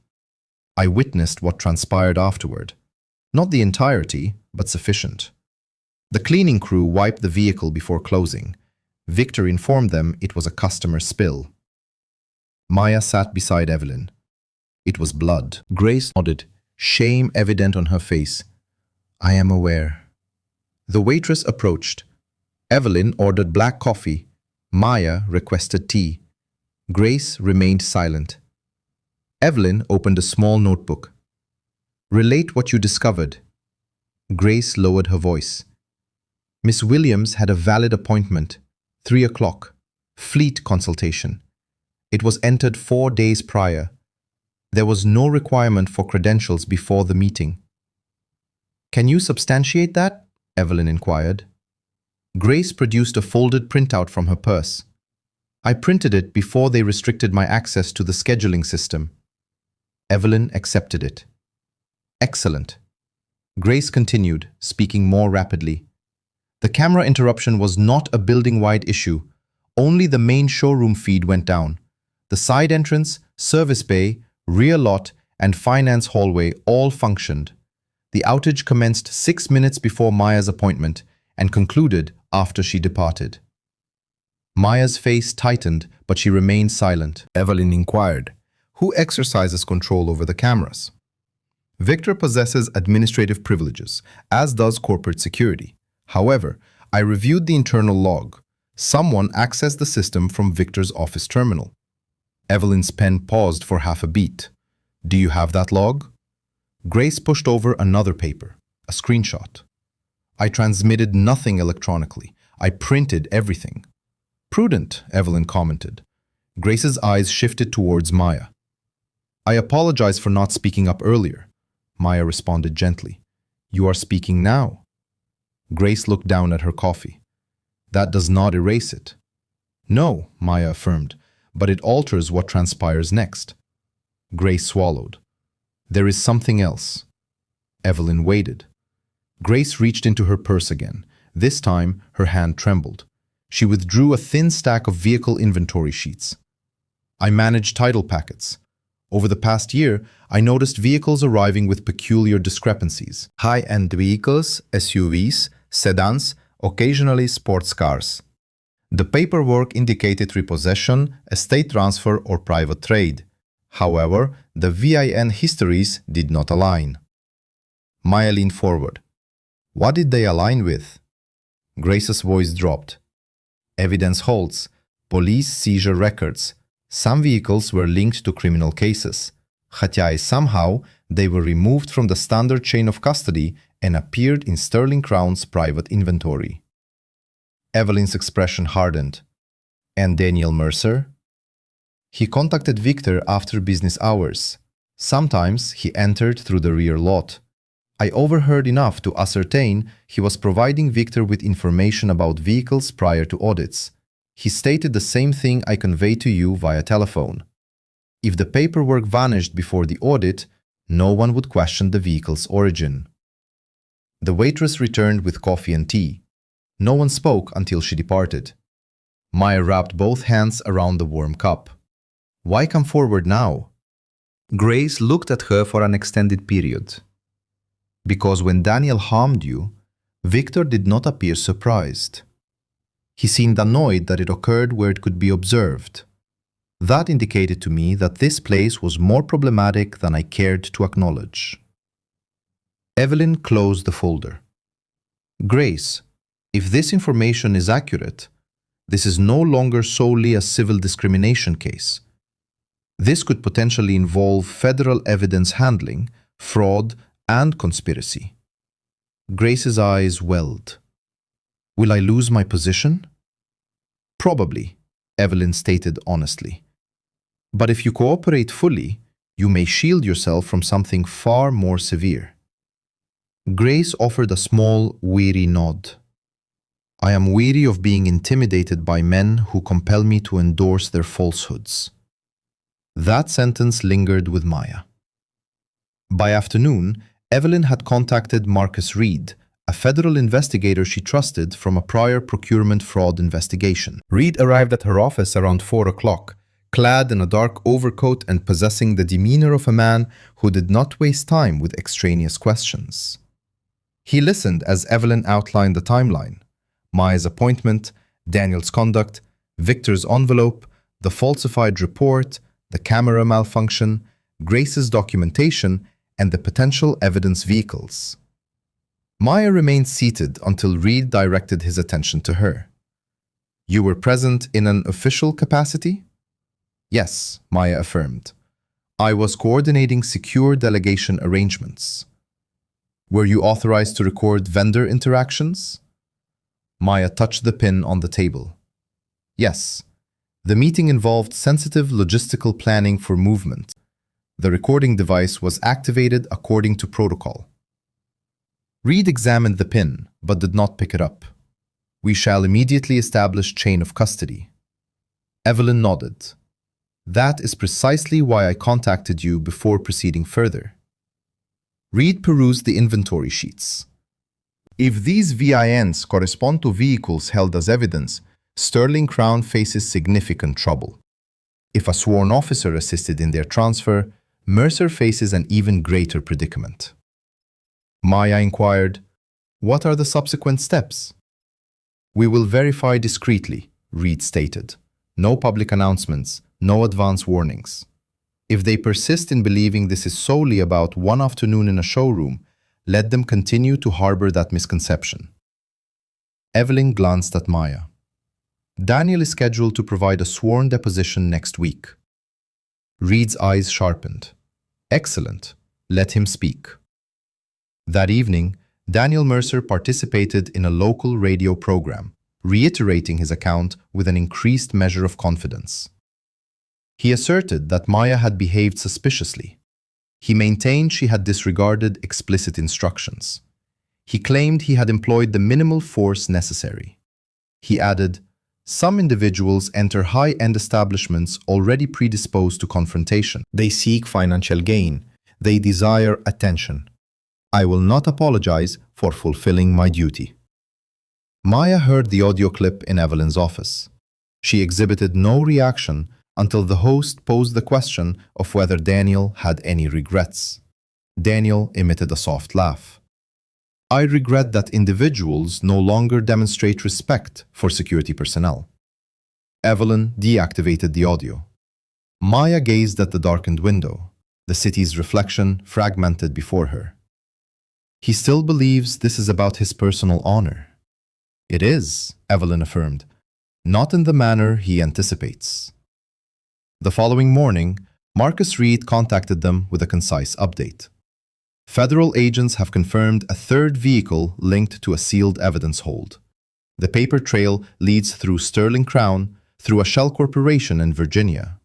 "I witnessed what transpired afterward. Not the entirety, but sufficient. The cleaning crew wiped the vehicle before closing. Victor informed them it was a customer spill." Maya sat beside Evelyn. "It was blood." Grace nodded, shame evident on her face. "I am aware." The waitress approached. Evelyn ordered black coffee. Maya requested tea. Grace remained silent. Evelyn opened a small notebook. "Relate what you discovered." Grace lowered her voice. "Miss Williams had a valid appointment, 3 o'clock, fleet consultation. It was entered 4 days prior. There was no requirement for credentials before the meeting." "Can you substantiate that?" Evelyn inquired. Grace produced a folded printout from her purse. "I printed it before they restricted my access to the scheduling system." Evelyn accepted it. "Excellent." Grace continued, speaking more rapidly. "The camera interruption was not a building-wide issue. Only the main showroom feed went down. The side entrance, service bay, rear lot, and finance hallway all functioned. The outage commenced 6 minutes before Maya's appointment and concluded after she departed." Maya's face tightened, but she remained silent. Evelyn inquired, Who exercises control over the cameras? Victor possesses administrative privileges, as does corporate security. However, I reviewed the internal log. Someone accessed the system from Victor's office terminal. Evelyn's pen paused for half a beat. Do you have that log? Grace pushed over another paper, a screenshot. I transmitted nothing electronically. I printed everything. Prudent, Evelyn commented. Grace's eyes shifted towards Maya. I apologize for not speaking up earlier. Maya responded gently. You are speaking now. Grace looked down at her coffee. That does not erase it. No, Maya affirmed, but it alters what transpires next. Grace swallowed. There is something else. Evelyn waited. Grace reached into her purse again. This time, her hand trembled. She withdrew a thin stack of vehicle inventory sheets. I manage title packets. Over the past year, I noticed vehicles arriving with peculiar discrepancies. High-end vehicles, SUVs, sedans, occasionally sports cars. The paperwork indicated repossession, estate transfer, or private trade. However, the VIN histories did not align. Maya leaned forward. What did they align with? Grace's voice dropped. Evidence holds. Police seizure records. Some vehicles were linked to criminal cases. Хотя somehow they were removed from the standard chain of custody and appeared in Sterling Crown's private inventory. Evelyn's expression hardened. And Daniel Mercer? He contacted Victor after business hours. Sometimes he entered through the rear lot. I overheard enough to ascertain he was providing Victor with information about vehicles prior to audits. He stated the same thing I conveyed to you via telephone. If the paperwork vanished before the audit, no one would question the vehicle's origin. The waitress returned with coffee and tea. No one spoke until she departed. Maya wrapped both hands around the warm cup. Why come forward now? Grace looked at her for an extended period. Because when Daniel harmed you, Victor did not appear surprised. He seemed annoyed that it occurred where it could be observed. That indicated to me that this place was more problematic than I cared to acknowledge. Evelyn closed the folder. Grace, if this information is accurate, this is no longer solely a civil discrimination case. This could potentially involve federal evidence handling, fraud, and conspiracy. Grace's eyes welled. Will I lose my position? Probably, Evelyn stated honestly. But if you cooperate fully, you may shield yourself from something far more severe. Grace offered a small, weary nod. I am weary of being intimidated by men who compel me to endorse their falsehoods. That sentence lingered with Maya. By afternoon, Evelyn had contacted Marcus Reed, a federal investigator she trusted from a prior procurement fraud investigation. Reed arrived at her office around 4 o'clock, clad in a dark overcoat and possessing the demeanor of a man who did not waste time with extraneous questions. He listened as Evelyn outlined the timeline: Maya's appointment, Daniel's conduct, Victor's envelope, the falsified report, the camera malfunction, Grace's documentation, and the potential evidence vehicles. Maya remained seated until Reed directed his attention to her. You were present in an official capacity? Yes, Maya affirmed. I was coordinating secure delegation arrangements. Were you authorized to record vendor interactions? Maya touched the pin on the table. Yes. The meeting involved sensitive logistical planning for movement. The recording device was activated according to protocol. Reed examined the pin, but did not pick it up. We shall immediately establish chain of custody. Evelyn nodded. That is precisely why I contacted you before proceeding further. Reed perused the inventory sheets. If these VINs correspond to vehicles held as evidence, Sterling Crown faces significant trouble. If a sworn officer assisted in their transfer, Mercer faces an even greater predicament. Maya inquired, what are the subsequent steps? We will verify discreetly, Reed stated. No public announcements, no advance warnings. If they persist in believing this is solely about one afternoon in a showroom, let them continue to harbor that misconception. Evelyn glanced at Maya. Daniel is scheduled to provide a sworn deposition next week. Reed's eyes sharpened. Excellent. Let him speak. That evening, Daniel Mercer participated in a local radio program, reiterating his account with an increased measure of confidence. He asserted that Maya had behaved suspiciously. He maintained she had disregarded explicit instructions. He claimed he had employed the minimal force necessary. He added, "Some individuals enter high-end establishments already predisposed to confrontation. They seek financial gain. They desire attention. I will not apologize for fulfilling my duty." Maya heard the audio clip in Evelyn's office. She exhibited no reaction until the host posed the question of whether Daniel had any regrets. Daniel emitted a soft laugh. "I regret that individuals no longer demonstrate respect for security personnel." Evelyn deactivated the audio. Maya gazed at the darkened window, the city's reflection fragmented before her. "He still believes this is about his personal honor." "It is," Evelyn affirmed, "not in the manner he anticipates." The following morning, Marcus Reed contacted them with a concise update. Federal agents have confirmed a third vehicle linked to a sealed evidence hold. The paper trail leads through Sterling Crown, through a shell corporation in Virginia.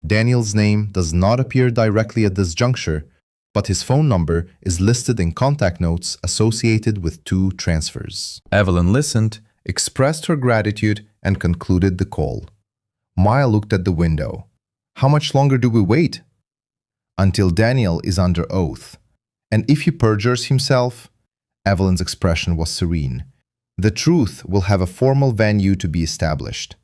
Daniel's name does not appear directly at this juncture, but his phone number is listed in contact notes associated with 2 transfers. Evelyn listened, expressed her gratitude, and concluded the call. Maya looked at the window. "How much longer do we wait?" "Until Daniel is under oath. And if he perjures himself?" Evelyn's expression was serene. "The truth will have a formal venue to be established."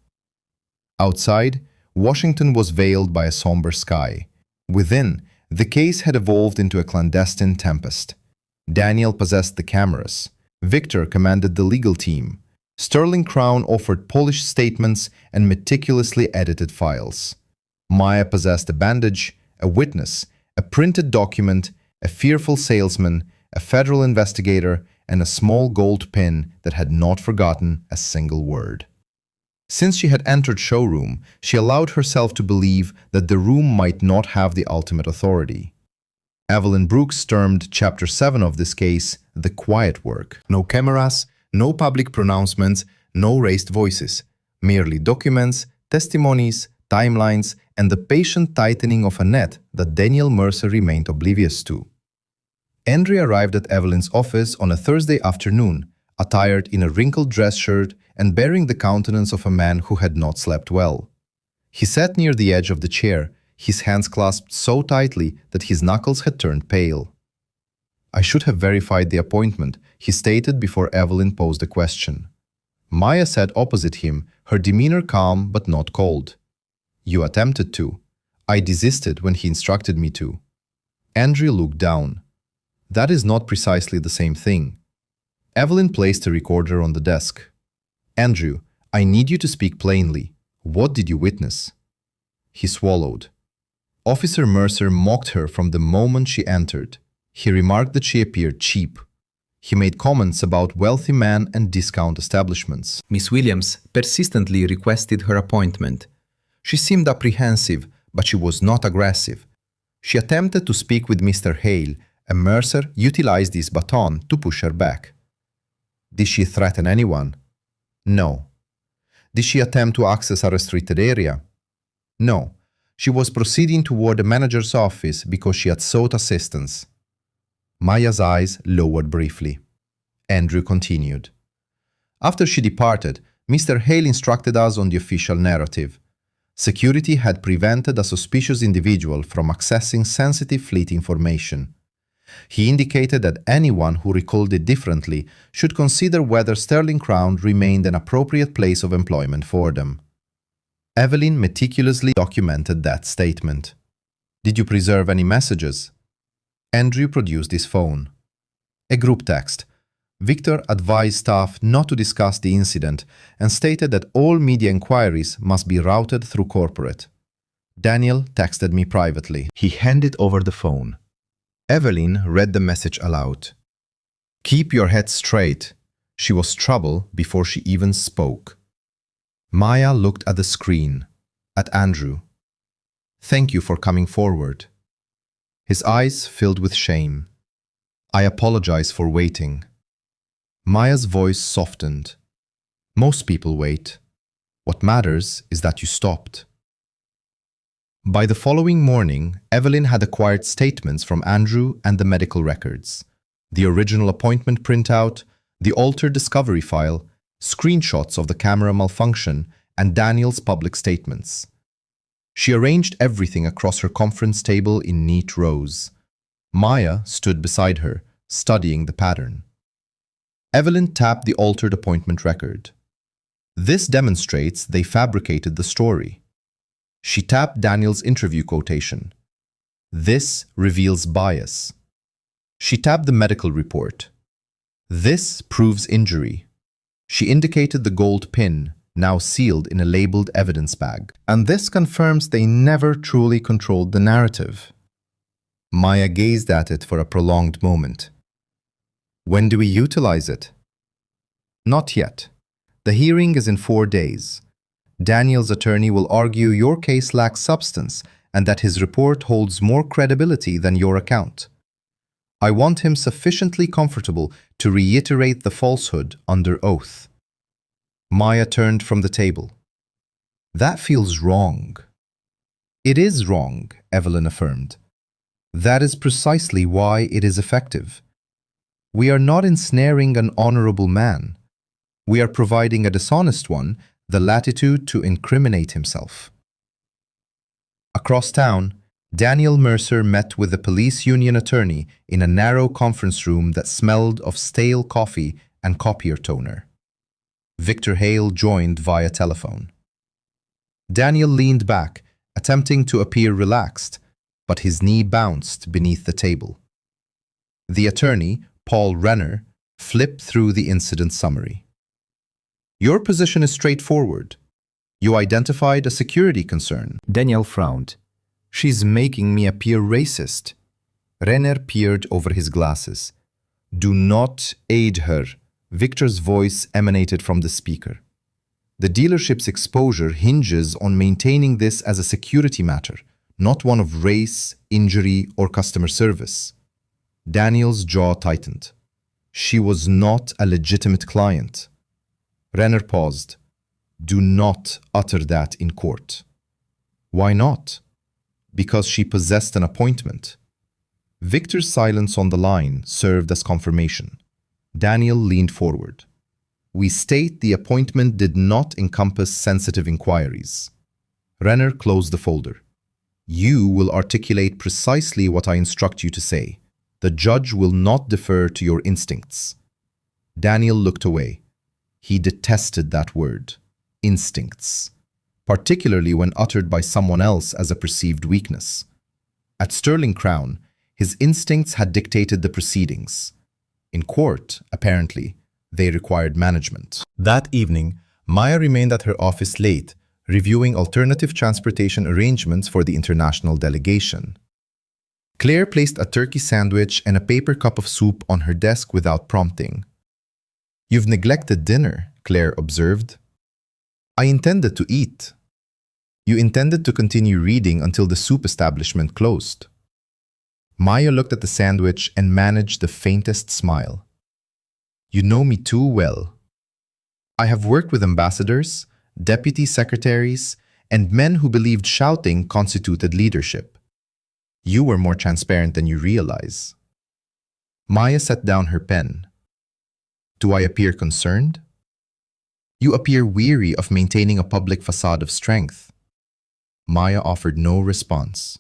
Outside, Washington was veiled by a somber sky. Within, the case had evolved into a clandestine tempest. Daniel possessed the cameras. Victor commanded the legal team. Sterling Crown offered polished statements and meticulously edited files. Maya possessed a bandage, a witness, a printed document, a fearful salesman, a federal investigator, and a small gold pin that had not forgotten a single word. Since she had entered Showroom, she allowed herself to believe that the room might not have the ultimate authority. Evelyn Brooks termed Chapter 7 of this case the quiet work. No cameras, no public pronouncements, no raised voices, merely documents, testimonies, timelines, and the patient tightening of a net that Daniel Mercer remained oblivious to. Andrea arrived at Evelyn's office on a Thursday afternoon, attired in a wrinkled dress shirt and bearing the countenance of a man who had not slept well. He sat near the edge of the chair, his hands clasped so tightly that his knuckles had turned pale. "I should have verified the appointment," he stated before Evelyn posed a question. Maya sat opposite him, her demeanor calm but not cold. "You attempted to. I desisted when he instructed me to." Andrea looked down. "That is not precisely the same thing." Evelyn placed a recorder on the desk. "Andrew, I need you to speak plainly. What did you witness?" He swallowed. Officer Mercer mocked her from the moment she entered. He remarked that she appeared cheap. He made comments about wealthy men and discount establishments. Miss Williams persistently requested her appointment. She seemed apprehensive, but she was not aggressive. She attempted to speak with Mr. Hale, and Mercer utilized his baton to push her back. Did she threaten anyone? No. Did she attempt to access a restricted area? No. She was proceeding toward the manager's office because she had sought assistance. Maya's eyes lowered briefly. Andrew continued. After she departed, Mr. Hale instructed us on the official narrative. Security had prevented a suspicious individual from accessing sensitive fleet information. He indicated that anyone who recalled it differently should consider whether Sterling Crown remained an appropriate place of employment for them. Evelyn meticulously documented that statement. Did you preserve any messages? Andrew produced his phone. A group text. Victor advised staff not to discuss the incident and stated that all media inquiries must be routed through corporate. Daniel texted me privately. He handed over the phone. Evelyn read the message aloud. Keep your head straight. She was trouble before she even spoke. Maya looked at the screen, at Andrew. Thank you for coming forward. His eyes filled with shame. I apologize for waiting. Maya's voice softened. Most people wait. What matters is that you stopped. By the following morning, Evelyn had acquired statements from Andrew and the medical records, the original appointment printout, the altered discovery file, screenshots of the camera malfunction, and Daniel's public statements. She arranged everything across her conference table in neat rows. Maya stood beside her, studying the pattern. Evelyn tapped the altered appointment record. This demonstrates they fabricated the story. She tapped Daniel's interview quotation. This reveals bias. She tapped the medical report. This proves injury. She indicated the gold pin, now sealed in a labeled evidence bag. And this confirms they never truly controlled the narrative. Maya gazed at it for a prolonged moment. When do we utilize it? Not yet. The hearing is in 4 days. Daniel's attorney will argue your case lacks substance and that his report holds more credibility than your account. I want him sufficiently comfortable to reiterate the falsehood under oath. Maya turned from the table. That feels wrong. It is wrong, Evelyn affirmed. That is precisely why it is effective. We are not ensnaring an honorable man. We are providing a dishonest one the latitude to incriminate himself. Across town, Daniel Mercer met with the police union attorney in a narrow conference room that smelled of stale coffee and copier toner. Victor Hale joined via telephone. Daniel leaned back, attempting to appear relaxed, but his knee bounced beneath the table. The attorney, Paul Renner, flipped through the incident summary. Your position is straightforward. You identified a security concern. Daniel frowned. She's making me appear racist. Renner peered over his glasses. Do not aid her. Victor's voice emanated from the speaker. The dealership's exposure hinges on maintaining this as a security matter, not one of race, injury, or customer service. Daniel's jaw tightened. She was not a legitimate client. Renner paused. Do not utter that in court. Why not? Because she possessed an appointment. Victor's silence on the line served as confirmation. Daniel leaned forward. We state the appointment did not encompass sensitive inquiries. Renner closed the folder. You will articulate precisely what I instruct you to say. The judge will not defer to your instincts. Daniel looked away. He detested that word, instincts, particularly when uttered by someone else as a perceived weakness. At Sterling Crown, his instincts had dictated the proceedings. In court, apparently, they required management. That evening, Maya remained at her office late, reviewing alternative transportation arrangements for the international delegation. Claire placed a turkey sandwich and a paper cup of soup on her desk without prompting. You've neglected dinner, Claire observed. I intended to eat. You intended to continue reading until the soup establishment closed. Maya looked at the sandwich and managed the faintest smile. You know me too well. I have worked with ambassadors, deputy secretaries, and men who believed shouting constituted leadership. You were more transparent than you realize. Maya set down her pen. Do I appear concerned? You appear weary of maintaining a public facade of strength. Maya offered no response.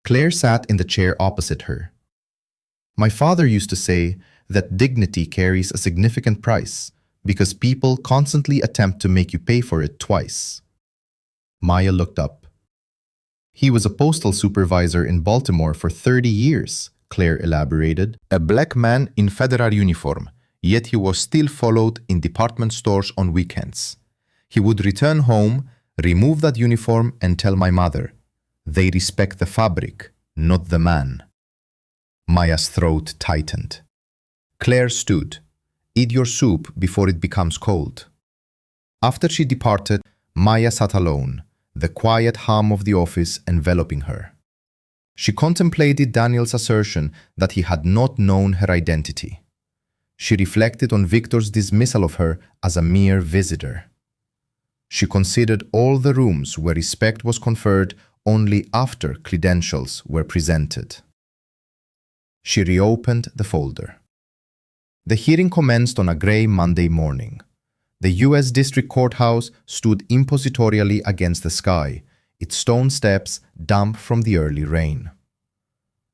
Claire sat in the chair opposite her. My father used to say that dignity carries a significant price because people constantly attempt to make you pay for it twice. Maya looked up. He was a postal supervisor in Baltimore for 30 years, Claire elaborated. A black man in federal uniform, yet he was still followed in department stores on weekends. He would return home, Remove that uniform and tell my mother. They respect the fabric, not the man. Maya's throat tightened. Claire stood. Eat your soup before it becomes cold. After she departed, Maya sat alone, the quiet hum of the office enveloping her. She contemplated Daniel's assertion that he had not known her identity. She reflected on Victor's dismissal of her as a mere visitor. She considered all the rooms where respect was conferred only after credentials were presented. She reopened the folder. The hearing commenced on a grey Monday morning. The U.S. District Courthouse stood impositorially against the sky, its stone steps damp from the early rain.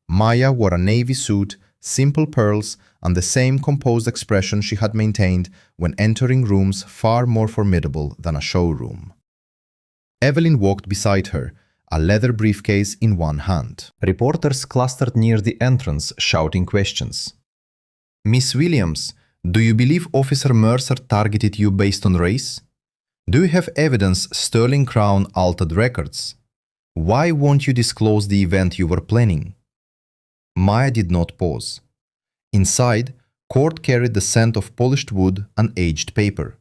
Maya wore a navy suit, simple pearls, and the same composed expression she had maintained when entering rooms far more formidable than a showroom. Evelyn walked beside her, a leather briefcase in one hand. Reporters clustered near the entrance, shouting questions. Miss Williams, do you believe Officer Mercer targeted you based on race? Do you have evidence Sterling Crown altered records? Why won't you disclose the event you were planning? Maya did not pause. Inside, court carried the scent of polished wood and aged paper.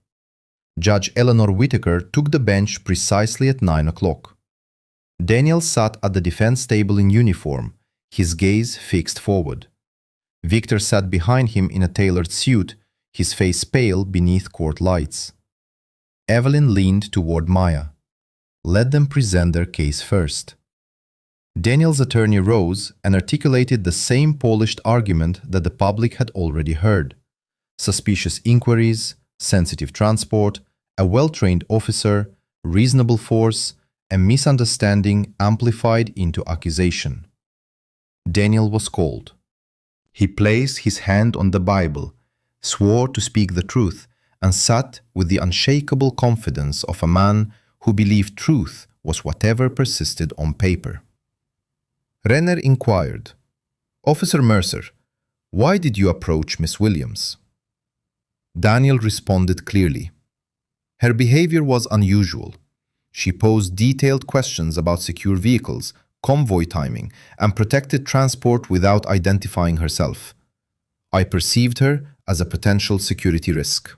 Judge Eleanor Whitaker took the bench precisely at 9 o'clock. Daniel sat at the defense table in uniform, his gaze fixed forward. Victor sat behind him in a tailored suit, his face pale beneath court lights. Evelyn leaned toward Maya. Let them present their case first. Daniel's attorney rose and articulated the same polished argument that the public had already heard. Suspicious inquiries, sensitive transport, a well-trained officer, reasonable force, and misunderstanding amplified into accusation. Daniel was called. He placed his hand on the Bible, swore to speak the truth, and sat with the unshakable confidence of a man who believed truth was whatever persisted on paper. Renner inquired, Officer Mercer, why did you approach Miss Williams? Daniel responded clearly. Her behavior was unusual. She posed detailed questions about secure vehicles, convoy timing, and protected transport without identifying herself. I perceived her as a potential security risk.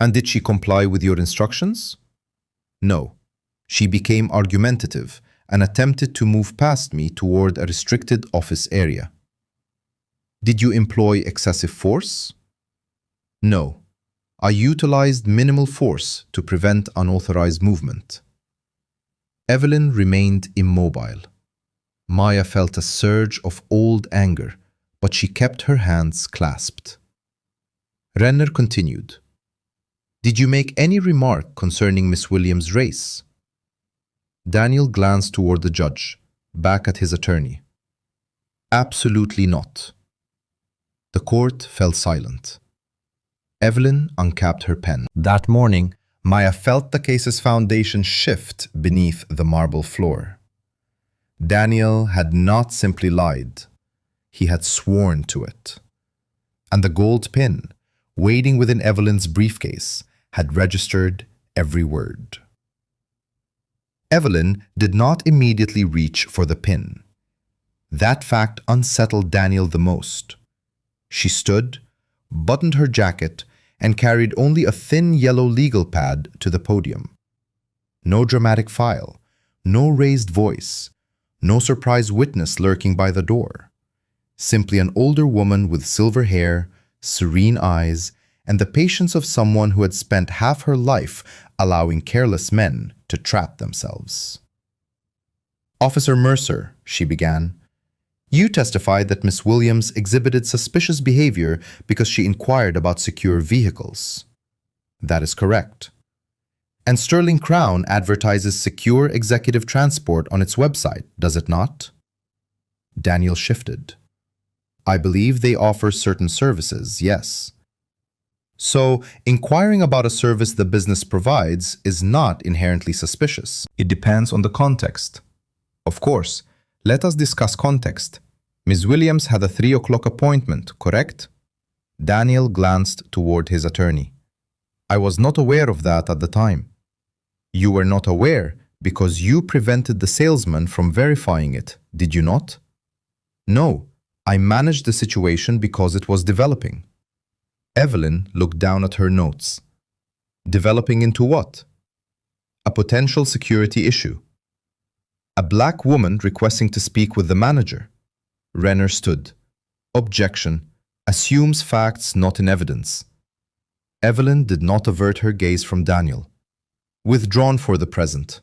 And did she comply with your instructions? No. She became argumentative and attempted to move past me toward a restricted office area. Did you employ excessive force? No. I utilized minimal force to prevent unauthorized movement. Evelyn remained immobile. Maya felt a surge of old anger, but she kept her hands clasped. Renner continued. Did you make any remark concerning Miss Williams' race? Daniel glanced toward the judge, back at his attorney. Absolutely not. The court fell silent. Evelyn uncapped her pen. That morning, Maya felt the case's foundation shift beneath the marble floor. Daniel had not simply lied. He had sworn to it. And the gold pin, waiting within Evelyn's briefcase, had registered every word. Evelyn did not immediately reach for the pin. That fact unsettled Daniel the most. She stood, buttoned her jacket, and carried only a thin yellow legal pad to the podium. No dramatic file, no raised voice, no surprise witness lurking by the door. Simply an older woman with silver hair, serene eyes, and the patience of someone who had spent half her life allowing careless men to trap themselves. Officer Mercer, she began, you testified that Miss Williams exhibited suspicious behavior because she inquired about secure vehicles. That is correct. And Sterling Crown advertises secure executive transport on its website, does it not? Daniel shifted. I believe they offer certain services, yes. So, inquiring about a service the business provides is not inherently suspicious. It depends on the context. Of course, let us discuss context. Ms. Williams had a 3 o'clock appointment, correct? Daniel glanced toward his attorney. I was not aware of that at the time. You were not aware because you prevented the salesman from verifying it, did you not? No, I managed the situation because it was developing. Evelyn looked down at her notes. Developing into what? A potential security issue. A black woman requesting to speak with the manager. Renner stood. Objection. Assumes facts not in evidence. Evelyn did not avert her gaze from Daniel. Withdrawn for the present.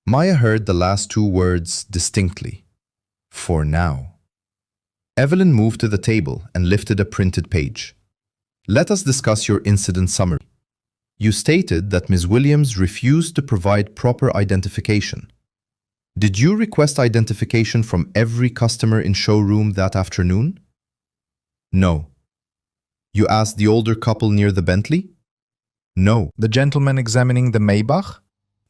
Maya heard the last two words distinctly. For now. Evelyn moved to the table and lifted a printed page. Let us discuss your incident summary. You stated that Ms. Williams refused to provide proper identification. Did you request identification from every customer in showroom that afternoon? No. You asked the older couple near the Bentley? No. The gentleman examining the Maybach?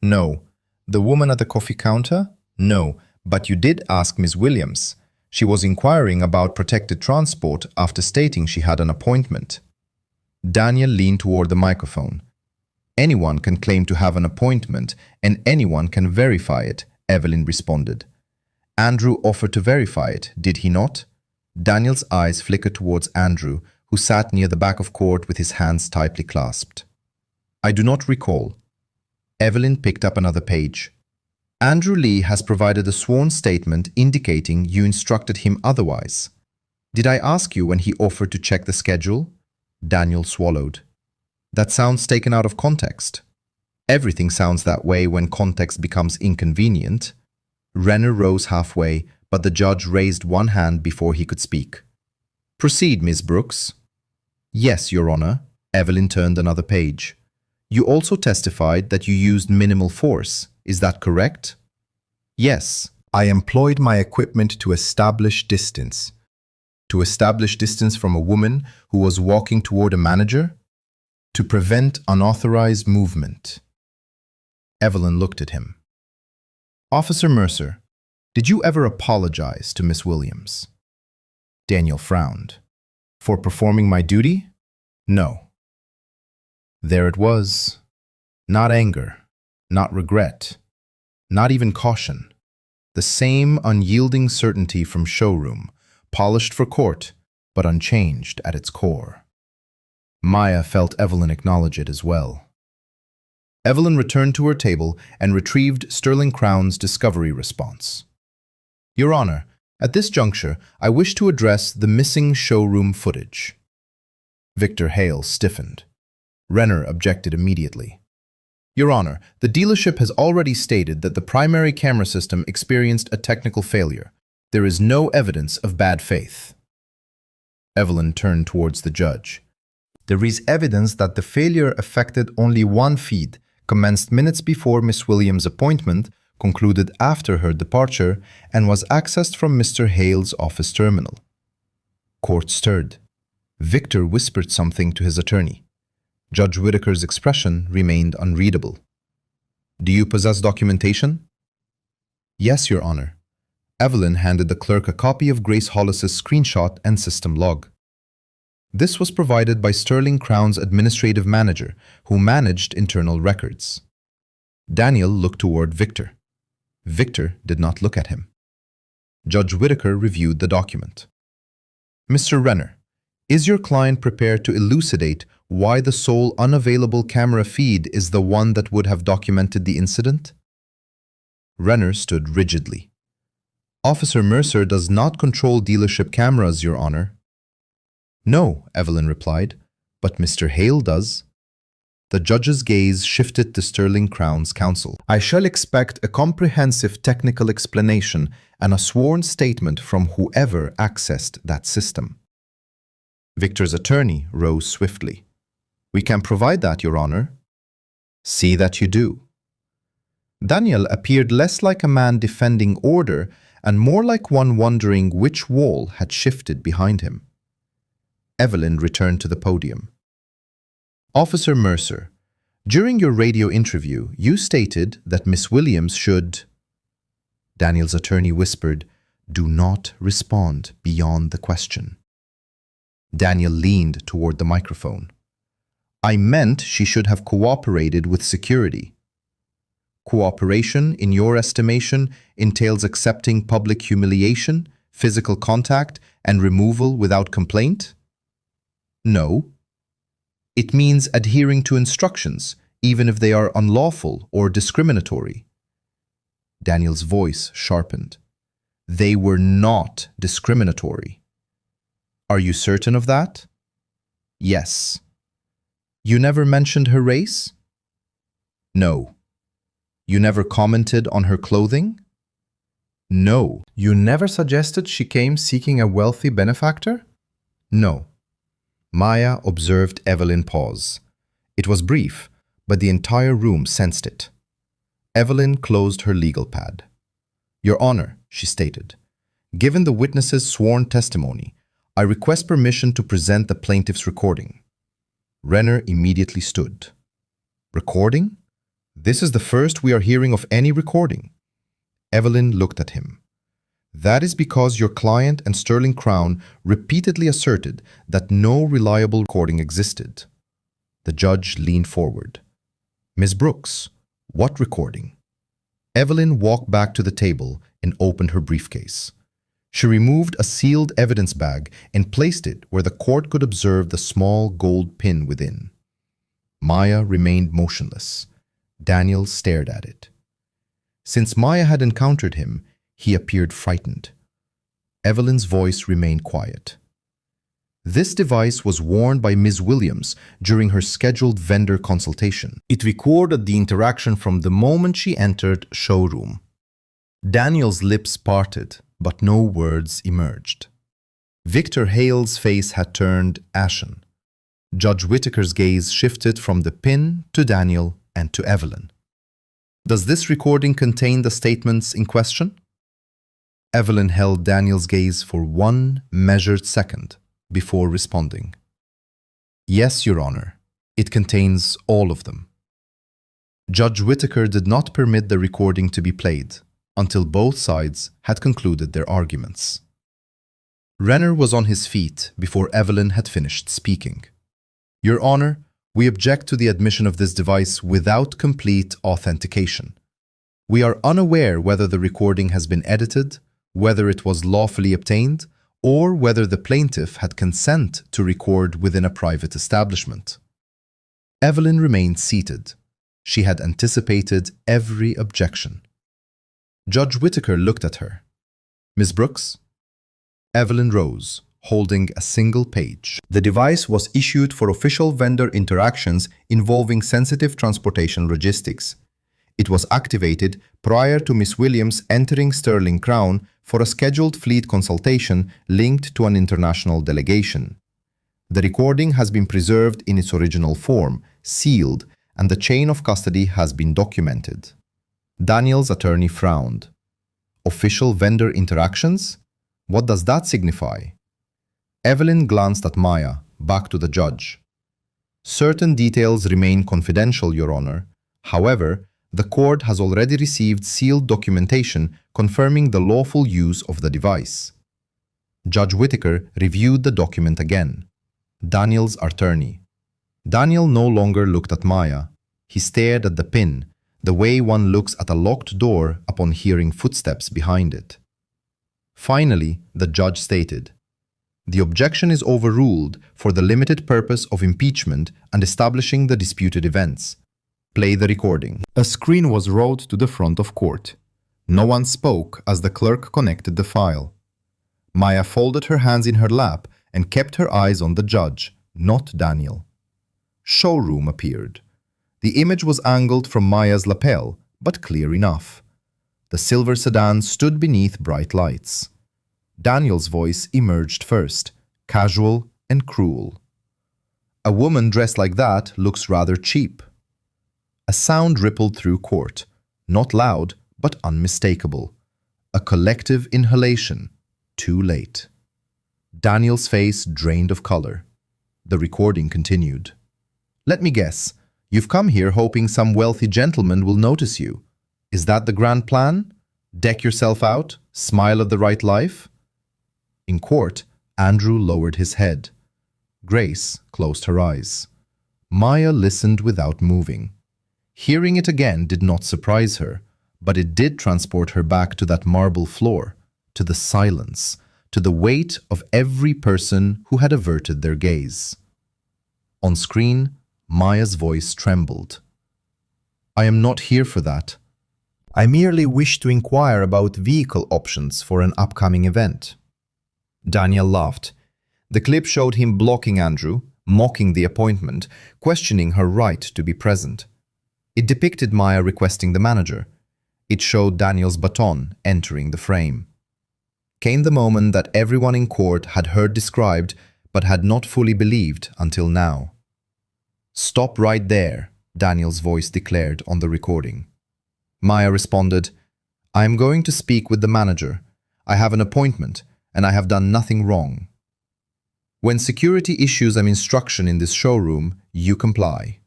No. The woman at the coffee counter? No. But you did ask Ms. Williams. She was inquiring about protected transport after stating she had an appointment. Daniel leaned toward the microphone. Anyone can claim to have an appointment, and anyone can verify it, Evelyn responded. Andrew offered to verify it, did he not? Daniel's eyes flickered towards Andrew, who sat near the back of court with his hands tightly clasped. I do not recall. Evelyn picked up another page. Andrew Lee has provided a sworn statement indicating you instructed him otherwise. Did I ask you when he offered to check the schedule? Daniel swallowed. That sounds taken out of context. Everything sounds that way when context becomes inconvenient. Renner rose halfway, but the judge raised one hand before he could speak. Proceed, Ms. Brooks. Yes, Your Honor. Evelyn turned another page. You also testified that you used minimal force. Is that correct? Yes. I employed my equipment to establish distance. To establish distance from a woman who was walking toward a manager? To prevent unauthorized movement. Evelyn looked at him. Officer Mercer, did you ever apologize to Miss Williams? Daniel frowned. For performing my duty? No. There it was. Not anger, not regret, not even caution. The same unyielding certainty from showroom, polished for court, but unchanged at its core. Maya felt Evelyn acknowledge it as well. Evelyn returned to her table and retrieved Sterling Crown's discovery response. Your Honor, at this juncture, I wish to address the missing showroom footage. Victor Hale stiffened. Renner objected immediately. Your Honor, the dealership has already stated that the primary camera system experienced a technical failure. There is no evidence of bad faith. Evelyn turned towards the judge. There is evidence that the failure affected only one feed, commenced minutes before Miss Williams' appointment, concluded after her departure, and was accessed from Mr. Hale's office terminal. Court stirred. Victor whispered something to his attorney. Judge Whitaker's expression remained unreadable. Do you possess documentation? Yes, Your Honor. Evelyn handed the clerk a copy of Grace Hollis's screenshot and system log. This was provided by Sterling Crown's administrative manager, who managed internal records. Daniel looked toward Victor. Victor did not look at him. Judge Whitaker reviewed the document. Mr. Renner, is your client prepared to elucidate why the sole unavailable camera feed is the one that would have documented the incident? Renner stood rigidly. Officer Mercer does not control dealership cameras, Your Honor. No, Evelyn replied, but Mr. Hale does. The judge's gaze shifted to Sterling Crown's counsel. I shall expect a comprehensive technical explanation and a sworn statement from whoever accessed that system. Victor's attorney rose swiftly. We can provide that, Your Honor. See that you do. Daniel appeared less like a man defending order and more like one wondering which wall had shifted behind him. Evelyn returned to the podium. Officer Mercer, during your radio interview, you stated that Miss Williams should... Daniel's attorney whispered, do not respond beyond the question. Daniel leaned toward the microphone. I meant she should have cooperated with security. Cooperation, in your estimation, entails accepting public humiliation, physical contact, and removal without complaint? No. It means adhering to instructions, even if they are unlawful or discriminatory. Daniel's voice sharpened. They were not discriminatory. Are you certain of that? Yes. You never mentioned her race? No. You never commented on her clothing? No. You never suggested she came seeking a wealthy benefactor? No. Maya observed Evelyn pause. It was brief, but the entire room sensed it. Evelyn closed her legal pad. Your Honor, she stated, given the witness's sworn testimony, I request permission to present the plaintiff's recording. Renner immediately stood. Recording? This is the first we are hearing of any recording. Evelyn looked at him. That is because your client and Sterling Crown repeatedly asserted that no reliable recording existed. The judge leaned forward. Ms. Brooks, what recording? Evelyn walked back to the table and opened her briefcase. She removed a sealed evidence bag and placed it where the court could observe the small gold pin within. Maya remained motionless. Daniel stared at it. Since Maya had encountered him, he appeared frightened. Evelyn's voice remained quiet. This device was worn by Ms. Williams during her scheduled vendor consultation. It recorded the interaction from the moment she entered Showroom. Daniel's lips parted, but no words emerged. Victor Hale's face had turned ashen. Judge Whittaker's gaze shifted from the pin to Daniel and to Evelyn. Does this recording contain the statements in question? Evelyn held Daniel's gaze for one measured second before responding. Yes, Your Honor, it contains all of them. Judge Whittaker did not permit the recording to be played until both sides had concluded their arguments. Renner was on his feet before Evelyn had finished speaking. Your Honor, we object to the admission of this device without complete authentication. We are unaware whether the recording has been edited, whether it was lawfully obtained, or whether the plaintiff had consent to record within a private establishment. Evelyn remained seated. She had anticipated every objection. Judge Whittaker looked at her. Ms. Brooks? Evelyn rose, holding a single page. The device was issued for official vendor interactions involving sensitive transportation logistics. It was activated prior to Ms. Williams entering Sterling Crown for a scheduled fleet consultation linked to an international delegation. The recording has been preserved in its original form, sealed, and the chain of custody has been documented. Daniel's attorney frowned. Official vendor interactions? What does that signify? Evelyn glanced at Maya, back to the judge. Certain details remain confidential, Your Honor. However, the court has already received sealed documentation confirming the lawful use of the device. Judge Whittaker reviewed the document again. Daniel's attorney. Daniel no longer looked at Maya. He stared at the pin, the way one looks at a locked door upon hearing footsteps behind it. Finally, the judge stated, the objection is overruled for the limited purpose of impeachment and establishing the disputed events. Play the recording. A screen was rolled to the front of court. No one spoke as the clerk connected the file. Maya folded her hands in her lap and kept her eyes on the judge, not Daniel. Showroom appeared. The image was angled from Maya's lapel, but clear enough. The silver sedan stood beneath bright lights. Daniel's voice emerged first, casual and cruel. A woman dressed like that looks rather cheap. A sound rippled through court, not loud, but unmistakable. A collective inhalation, too late. Daniel's face drained of color. The recording continued. Let me guess, you've come here hoping some wealthy gentleman will notice you. Is that the grand plan? Deck yourself out, smile at the right life? In court, Andrew lowered his head. Grace closed her eyes. Maya listened without moving. Hearing it again did not surprise her, but it did transport her back to that marble floor, to the silence, to the weight of every person who had averted their gaze. On screen, Maya's voice trembled. "I am not here for that. I merely wish to inquire about vehicle options for an upcoming event." Daniel laughed. The clip showed him blocking Andrew, mocking the appointment, questioning her right to be present. It depicted Maya requesting the manager. It showed Daniel's baton entering the frame. Came the moment that everyone in court had heard described but had not fully believed until now. "Stop right there," Daniel's voice declared on the recording. Maya responded, "I am going to speak with the manager. I have an appointment, and I have done nothing wrong. When security issues an instruction in this showroom, you comply."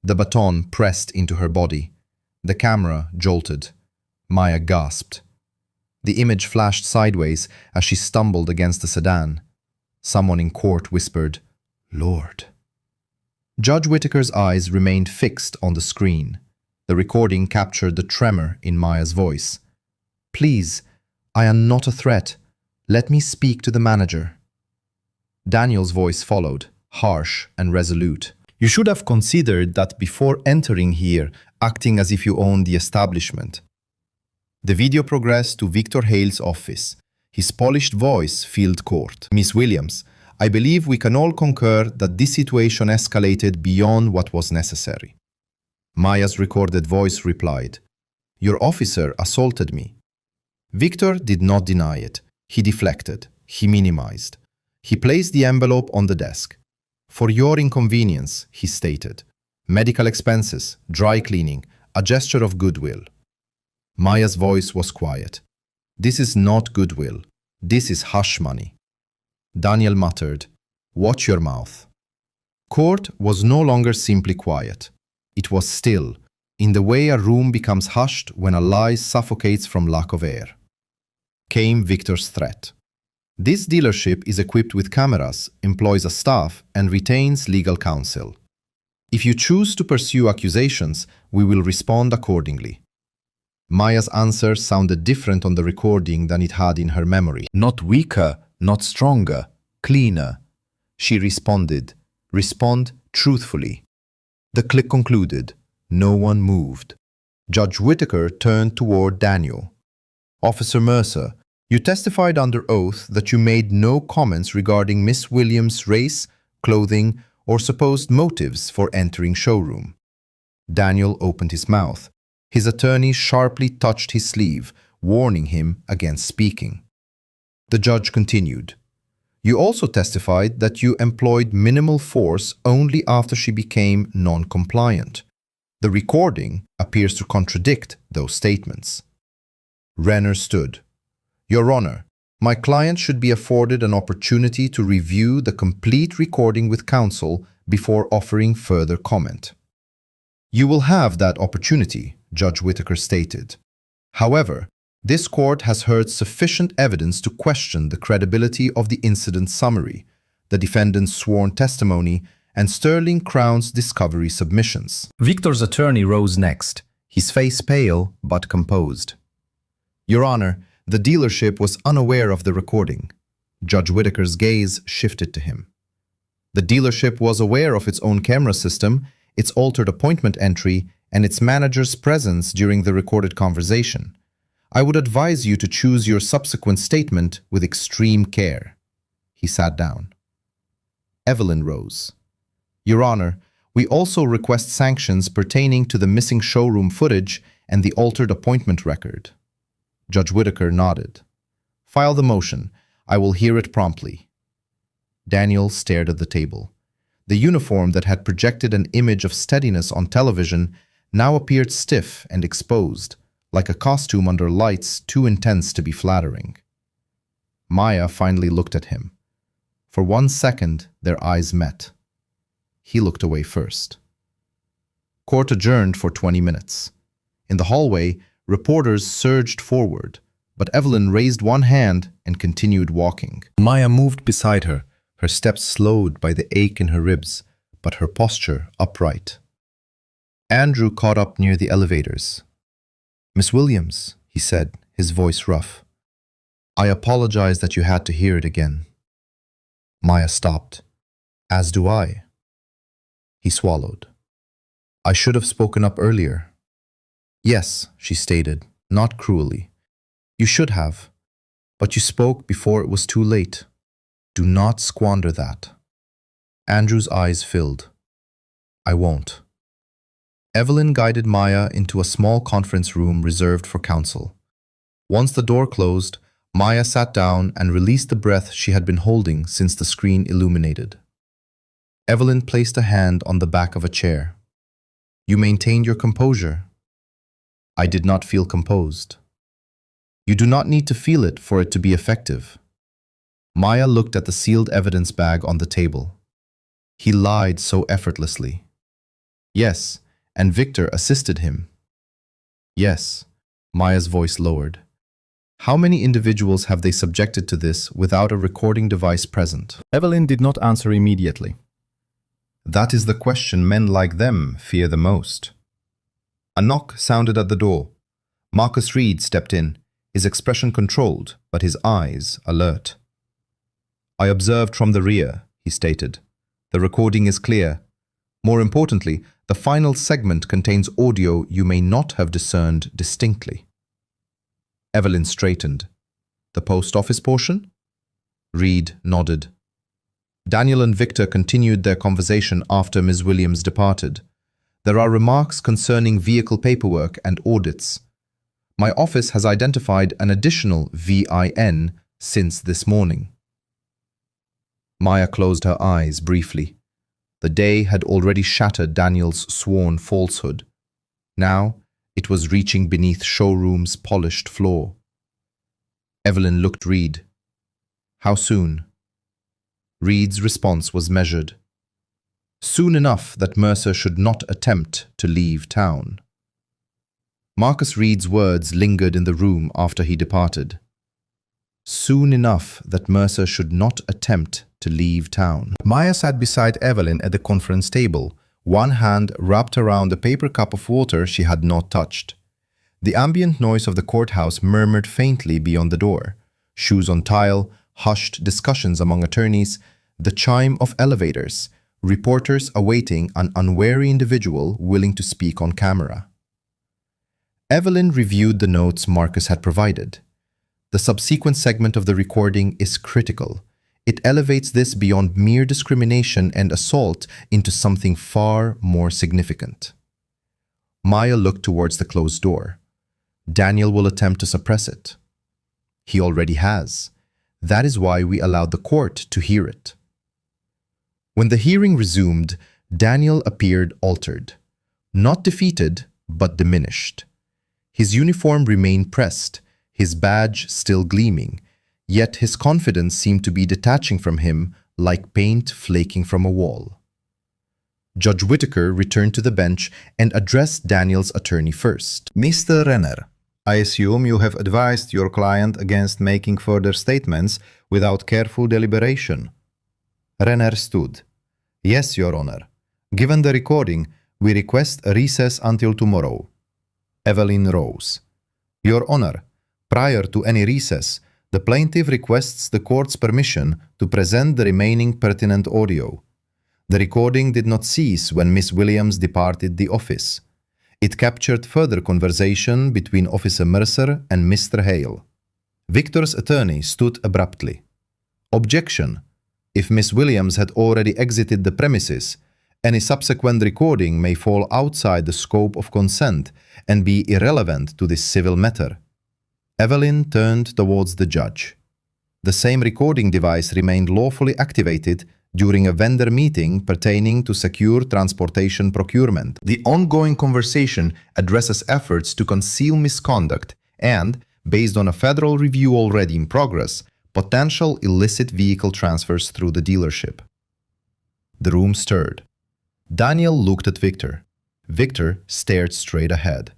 The baton pressed into her body. The camera jolted. Maya gasped. The image flashed sideways as she stumbled against the sedan. Someone in court whispered, "Lord." Judge Whittaker's eyes remained fixed on the screen. The recording captured the tremor in Maya's voice. "Please, I am not a threat. Let me speak to the manager." Daniel's voice followed, harsh and resolute. "You should have considered that before entering here, acting as if you owned the establishment." The video progressed to Victor Hale's office. His polished voice filled court. "Miss Williams, I believe we can all concur that this situation escalated beyond what was necessary." Maya's recorded voice replied, "Your officer assaulted me." Victor did not deny it. He deflected. He minimized. He placed the envelope on the desk. "For your inconvenience," he stated. "Medical expenses, dry cleaning, a gesture of goodwill." Maya's voice was quiet. "This is not goodwill. This is hush money." Daniel muttered, "Watch your mouth." Court was no longer simply quiet. It was still, in the way a room becomes hushed when a lie suffocates from lack of air. Came Victor's threat. "This dealership is equipped with cameras, employs a staff, and retains legal counsel. If you choose to pursue accusations, we will respond accordingly." Maya's answer sounded different on the recording than it had in her memory. Not weaker, not stronger, cleaner. She responded. Respond truthfully. The clip concluded. No one moved. Judge Whittaker turned toward Daniel. "Officer Mercer, you testified under oath that you made no comments regarding Miss Williams' race, clothing, or supposed motives for entering showroom." Daniel opened his mouth. His attorney sharply touched his sleeve, warning him against speaking. The judge continued. "You also testified that you employed minimal force only after she became non-compliant. The recording appears to contradict those statements." Renner stood. "Your Honor, my client should be afforded an opportunity to review the complete recording with counsel before offering further comment." "You will have that opportunity," Judge Whittaker stated. "However, this court has heard sufficient evidence to question the credibility of the incident summary, the defendant's sworn testimony, and Sterling Crown's discovery submissions." Victor's attorney rose next, his face pale but composed. "Your Honor, the dealership was unaware of the recording." Judge Whittaker's gaze shifted to him. "The dealership was aware of its own camera system, its altered appointment entry, and its manager's presence during the recorded conversation. I would advise you to choose your subsequent statement with extreme care." He sat down. Evelyn rose. "Your Honor, we also request sanctions pertaining to the missing showroom footage and the altered appointment record." Judge Whittaker nodded. "File the motion. I will hear it promptly." Daniel stared at the table. The uniform that had projected an image of steadiness on television now appeared stiff and exposed, like a costume under lights too intense to be flattering. Maya finally looked at him. For 1 second, their eyes met. He looked away first. Court adjourned for 20 minutes. In the hallway, reporters surged forward, but Evelyn raised one hand and continued walking. Maya moved beside her, her steps slowed by the ache in her ribs, but her posture upright. Andrew caught up near the elevators. "Miss Williams," he said, his voice rough. "I apologize that you had to hear it again." Maya stopped. "As do I." He swallowed. "I should have spoken up earlier." "Yes," she stated, not cruelly. "You should have. But you spoke before it was too late. Do not squander that." Andrew's eyes filled. "I won't." Evelyn guided Maya into a small conference room reserved for counsel. Once the door closed, Maya sat down and released the breath she had been holding since the screen illuminated. Evelyn placed a hand on the back of a chair. "You maintained your composure." "I did not feel composed." "You do not need to feel it for it to be effective." Maya looked at the sealed evidence bag on the table. He lied so effortlessly. "Yes, and Victor assisted him." "Yes," Maya's voice lowered. "How many individuals have they subjected to this without a recording device present?" Evelyn did not answer immediately. "That is the question men like them fear the most." A knock sounded at the door. Marcus Reed stepped in, his expression controlled, but his eyes alert. "I observed from the rear," he stated. "The recording is clear. More importantly, the final segment contains audio you may not have discerned distinctly." Evelyn straightened. "The post office portion?" Reed nodded. Daniel and Victor continued their conversation after Ms. Williams departed. "There are remarks concerning vehicle paperwork and audits. My office has identified an additional VIN since this morning." Maya closed her eyes briefly. The day had already shattered Daniel's sworn falsehood. Now it was reaching beneath Showroom's polished floor. Evelyn looked Reed. "How soon?" Reed's response was measured. "Soon enough that Mercer should not attempt to leave town." Marcus Reed's words lingered in the room after he departed. "Soon enough that Mercer should not attempt to leave town." Maya sat beside Evelyn at the conference table, one hand wrapped around a paper cup of water she had not touched. The ambient noise of the courthouse murmured faintly beyond the door. Shoes on tile, hushed discussions among attorneys, the chime of elevators, reporters awaiting an unwary individual willing to speak on camera. Evelyn reviewed the notes Marcus had provided. The subsequent segment of the recording is critical. It elevates this beyond mere discrimination and assault into something far more significant. Maya looked towards the closed door. Daniel will attempt to suppress it. He already has. That is why we allowed the court to hear it. When the hearing resumed, Daniel appeared altered. Not defeated, but diminished. His uniform remained pressed, his badge still gleaming, yet his confidence seemed to be detaching from him like paint flaking from a wall. Judge Whitaker returned to the bench and addressed Daniel's attorney first. "Mr. Renner, I assume you have advised your client against making further statements without careful deliberation." Renner stood. "Yes, Your Honor. Given the recording, we request a recess until tomorrow." Evelyn rose. "Your Honor, prior to any recess, the plaintiff requests the court's permission to present the remaining pertinent audio. The recording did not cease when Miss Williams departed the office. It captured further conversation between Officer Mercer and Mr. Hale." Victor's attorney stood abruptly. "Objection. If Miss Williams had already exited the premises, any subsequent recording may fall outside the scope of consent and be irrelevant to this civil matter." Evelyn turned towards the judge. The same recording device remained lawfully activated during a vendor meeting pertaining to secure transportation procurement. The ongoing conversation addresses efforts to conceal misconduct and, based on a federal review already in progress, potential illicit vehicle transfers through the dealership. The room stirred. Daniel looked at Victor. Victor stared straight ahead.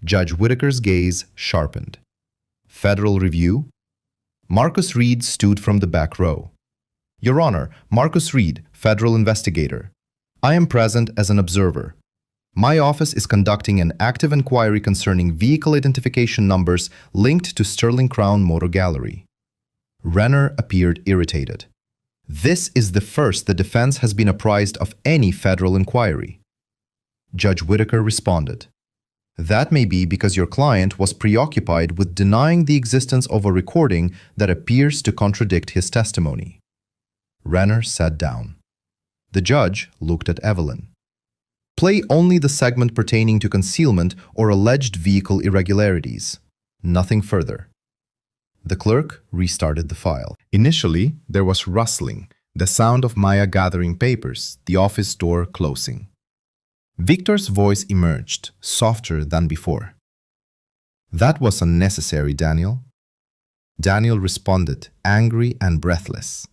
Judge Whitaker's gaze sharpened. "Federal review?" Marcus Reed stood from the back row. "Your Honor, Marcus Reed, federal investigator. I am present as an observer." My office is conducting an active inquiry concerning vehicle identification numbers linked to Sterling Crown Motor Gallery. Renner appeared irritated. This is the first the defense has been apprised of any federal inquiry. Judge Whitaker responded, "That may be because your client was preoccupied with denying the existence of a recording that appears to contradict his testimony." Renner sat down. The judge looked at Evelyn. "Play only the segment pertaining to concealment or alleged vehicle irregularities. Nothing further." The clerk restarted the file. Initially, there was rustling, the sound of Maya gathering papers, the office door closing. Victor's voice emerged, softer than before. "That was unnecessary, Daniel." Daniel responded, angry and breathless.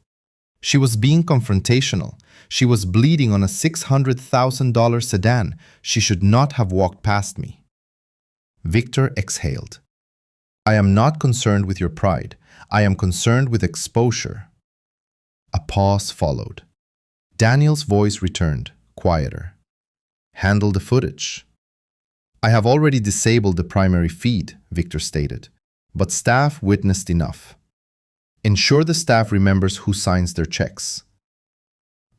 She was being confrontational. She was bleeding on a $600,000 sedan. She should not have walked past me. Victor exhaled. "I am not concerned with your pride. I am concerned with exposure." A pause followed. Daniel's voice returned, quieter. "Handle the footage." "I have already disabled the primary feed," Victor stated, "but staff witnessed enough. Ensure the staff remembers who signs their checks."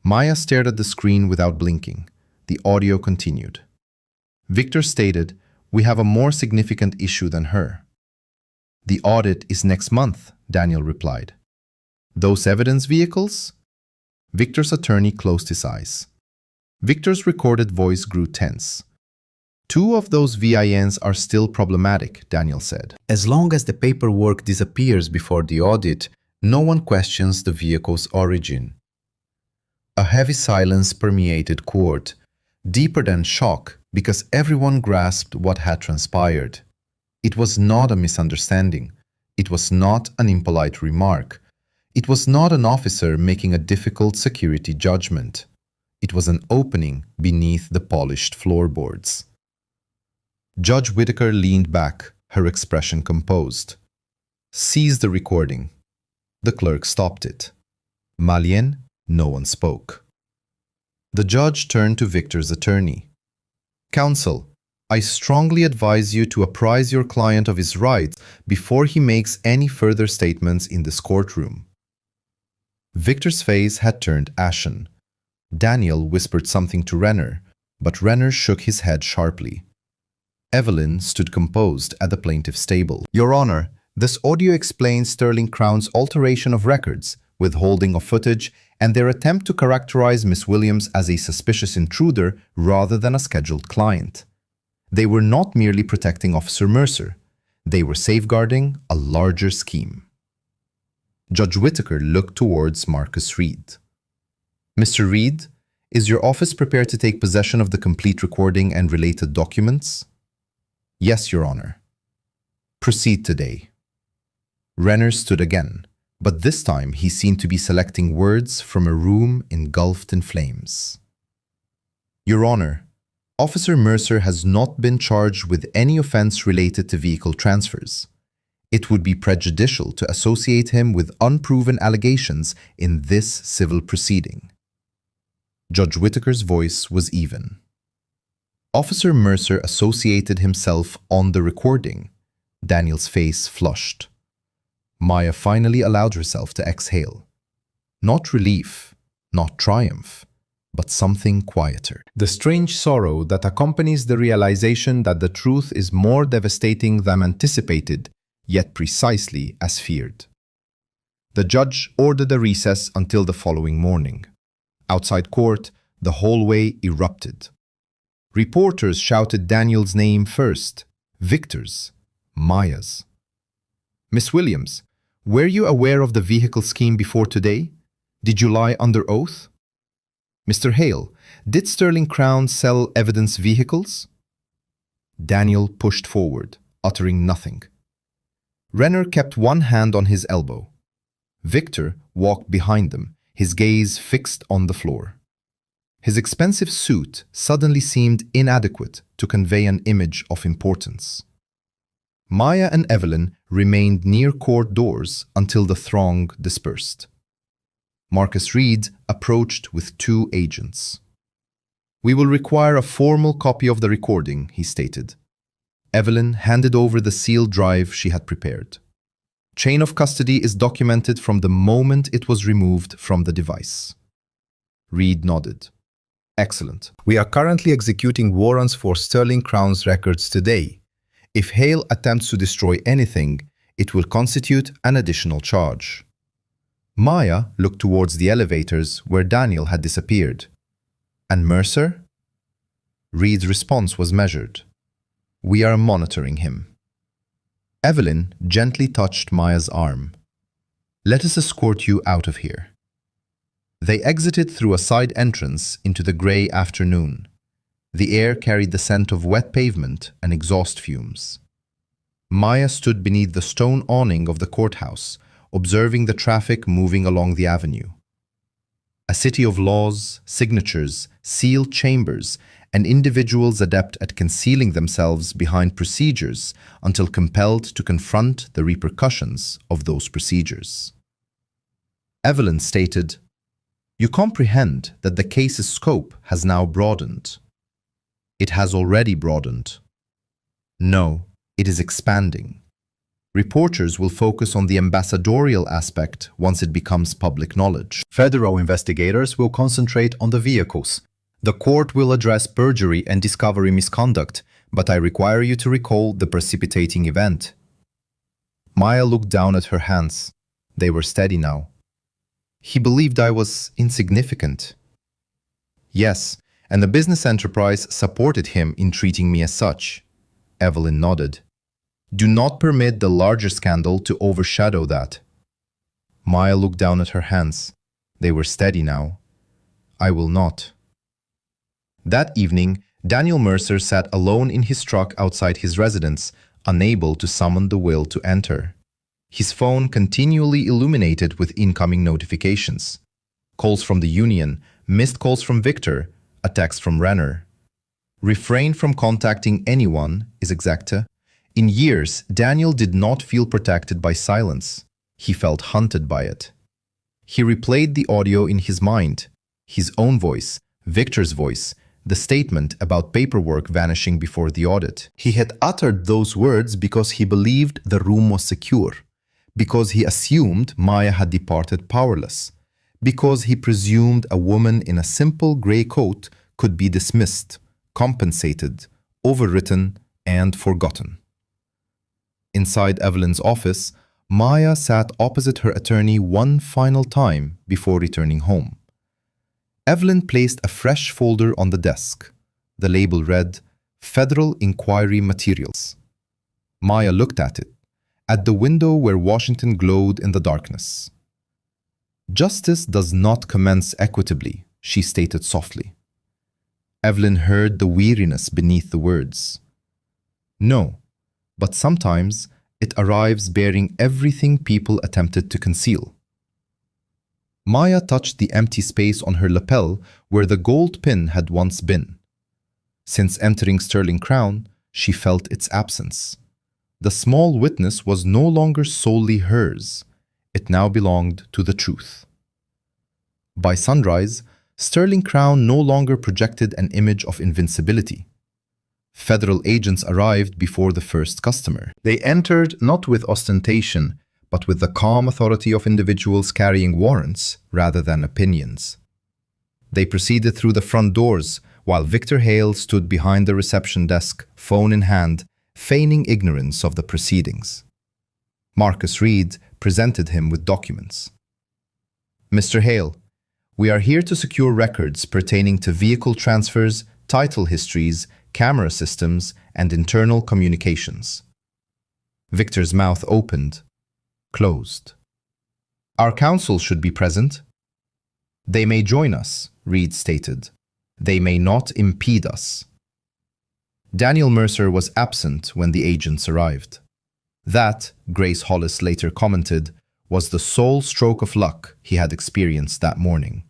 Maya stared at the screen without blinking. The audio continued. Victor stated, "We have a more significant issue than her." "The audit is next month," Daniel replied. "Those evidence vehicles?" Victor's attorney closed his eyes. Victor's recorded voice grew tense. "Two of those VINs are still problematic," Daniel said. "As long as the paperwork disappears before the audit, no one questions the vehicle's origin." A heavy silence permeated court, deeper than shock, because everyone grasped what had transpired. It was not a misunderstanding. It was not an impolite remark. It was not an officer making a difficult security judgment. It was an opening beneath the polished floorboards. Judge Whitaker leaned back, her expression composed. "Seize the recording." The clerk stopped it. "Malien?" No one spoke. The judge turned to Victor's attorney. "Counsel, I strongly advise you to apprise your client of his rights before he makes any further statements in this courtroom." Victor's face had turned ashen. Daniel whispered something to Renner, but Renner shook his head sharply. Evelyn stood composed at the plaintiff's table. "Your Honor, this audio explains Sterling Crown's alteration of records, withholding of footage, and their attempt to characterize Miss Williams as a suspicious intruder rather than a scheduled client. They were not merely protecting Officer Mercer. They were safeguarding a larger scheme." Judge Whitaker looked towards Marcus Reed. "Mr. Reed, is your office prepared to take possession of the complete recording and related documents?" "Yes, Your Honor." "Proceed today." Renner stood again, but this time he seemed to be selecting words from a room engulfed in flames. "Your Honor, Officer Mercer has not been charged with any offense related to vehicle transfers. It would be prejudicial to associate him with unproven allegations in this civil proceeding." Judge Whitaker's voice was even. "Officer Mercer associated himself on the recording." Daniel's face flushed. Maya finally allowed herself to exhale. Not relief, not triumph, but something quieter. The strange sorrow that accompanies the realization that the truth is more devastating than anticipated, yet precisely as feared. The judge ordered a recess until the following morning. Outside court, the hallway erupted. Reporters shouted Daniel's name first, Victor's, Maya's. "Miss Williams, were you aware of the vehicle scheme before today? Did you lie under oath?" "Mr. Hale, did Sterling Crown sell evidence vehicles?" Daniel pushed forward, uttering nothing. Renner kept one hand on his elbow. Victor walked behind them, his gaze fixed on the floor. His expensive suit suddenly seemed inadequate to convey an image of importance. Maya and Evelyn remained near court doors until the throng dispersed. Marcus Reed approached with two agents. "We will require a formal copy of the recording," he stated. Evelyn handed over the sealed drive she had prepared. "Chain of custody is documented from the moment it was removed from the device." Reed nodded. "Excellent. We are currently executing warrants for Sterling Crown's records today. If Hale attempts to destroy anything, it will constitute an additional charge." Maya looked towards the elevators where Daniel had disappeared. "And Mercer?" Reed's response was measured. "We are monitoring him." Evelyn gently touched Maya's arm. "Let us escort you out of here." They exited through a side entrance into the grey afternoon. The air carried the scent of wet pavement and exhaust fumes. Maya stood beneath the stone awning of the courthouse, observing the traffic moving along the avenue. A city of laws, signatures, sealed chambers, and individuals adept at concealing themselves behind procedures until compelled to confront the repercussions of those procedures. Evelyn stated, "You comprehend that the case's scope has now broadened." "It has already broadened." "No, it is expanding. Reporters will focus on the ambassadorial aspect once it becomes public knowledge. Federal investigators will concentrate on the vehicles. The court will address perjury and discovery misconduct, but I require you to recall the precipitating event." Maya looked down at her hands. They were steady now. "He believed I was insignificant." "Yes, and the business enterprise supported him in treating me as such." Evelyn nodded. "Do not permit the larger scandal to overshadow that." Maya looked down at her hands. They were steady now. "I will not." That evening, Daniel Mercer sat alone in his truck outside his residence, unable to summon the will to enter. His phone continually illuminated with incoming notifications. Calls from the union, missed calls from Victor, a text from Renner. "Refrain from contacting anyone," is exacta. In years, Daniel did not feel protected by silence. He felt hunted by it. He replayed the audio in his mind. His own voice, Victor's voice, the statement about paperwork vanishing before the audit. He had uttered those words because he believed the room was secure, because he assumed Maya had departed powerless, because he presumed a woman in a simple grey coat could be dismissed, compensated, overwritten, and forgotten. Inside Evelyn's office, Maya sat opposite her attorney one final time before returning home. Evelyn placed a fresh folder on the desk. The label read, "Federal Inquiry Materials." Maya looked at the window where Washington glowed in the darkness. "Justice does not commence equitably," she stated softly. Evelyn heard the weariness beneath the words. "No, but sometimes it arrives bearing everything people attempted to conceal." Maya touched the empty space on her lapel where the gold pin had once been. Since entering Sterling Crown, she felt its absence. The small witness was no longer solely hers. It now belonged to the truth. By sunrise, Sterling Crown no longer projected an image of invincibility. Federal agents arrived before the first customer. They entered not with ostentation, but with the calm authority of individuals carrying warrants rather than opinions. They proceeded through the front doors, while Victor Hale stood behind the reception desk, phone in hand, feigning ignorance of the proceedings. Marcus Reed presented him with documents. "Mr. Hale, we are here to secure records pertaining to vehicle transfers, title histories, camera systems, and internal communications." Victor's mouth opened, closed. "Our counsel should be present." "They may join us," Reed stated. "They may not impede us." Daniel Mercer was absent when the agents arrived. That, Grace Hollis later commented, was the sole stroke of luck he had experienced that morning.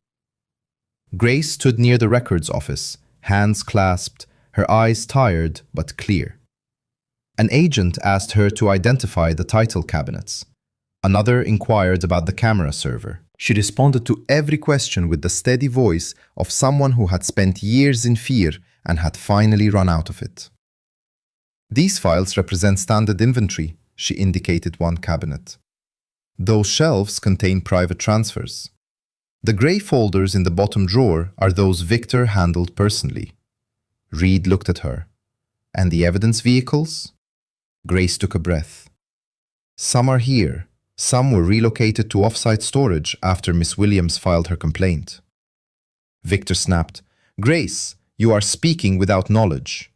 Grace stood near the records office, hands clasped, her eyes tired but clear. An agent asked her to identify the title cabinets. Another inquired about the camera server. She responded to every question with the steady voice of someone who had spent years in fear and had finally run out of it. These files represent standard inventory, she indicated one cabinet. Those shelves contain private transfers. The grey folders in the bottom drawer are those Victor handled personally. Reed looked at her. And the evidence vehicles? Grace took a breath. Some are here. Some were relocated to off-site storage after Miss Williams filed her complaint. Victor snapped, Grace, you are speaking without knowledge.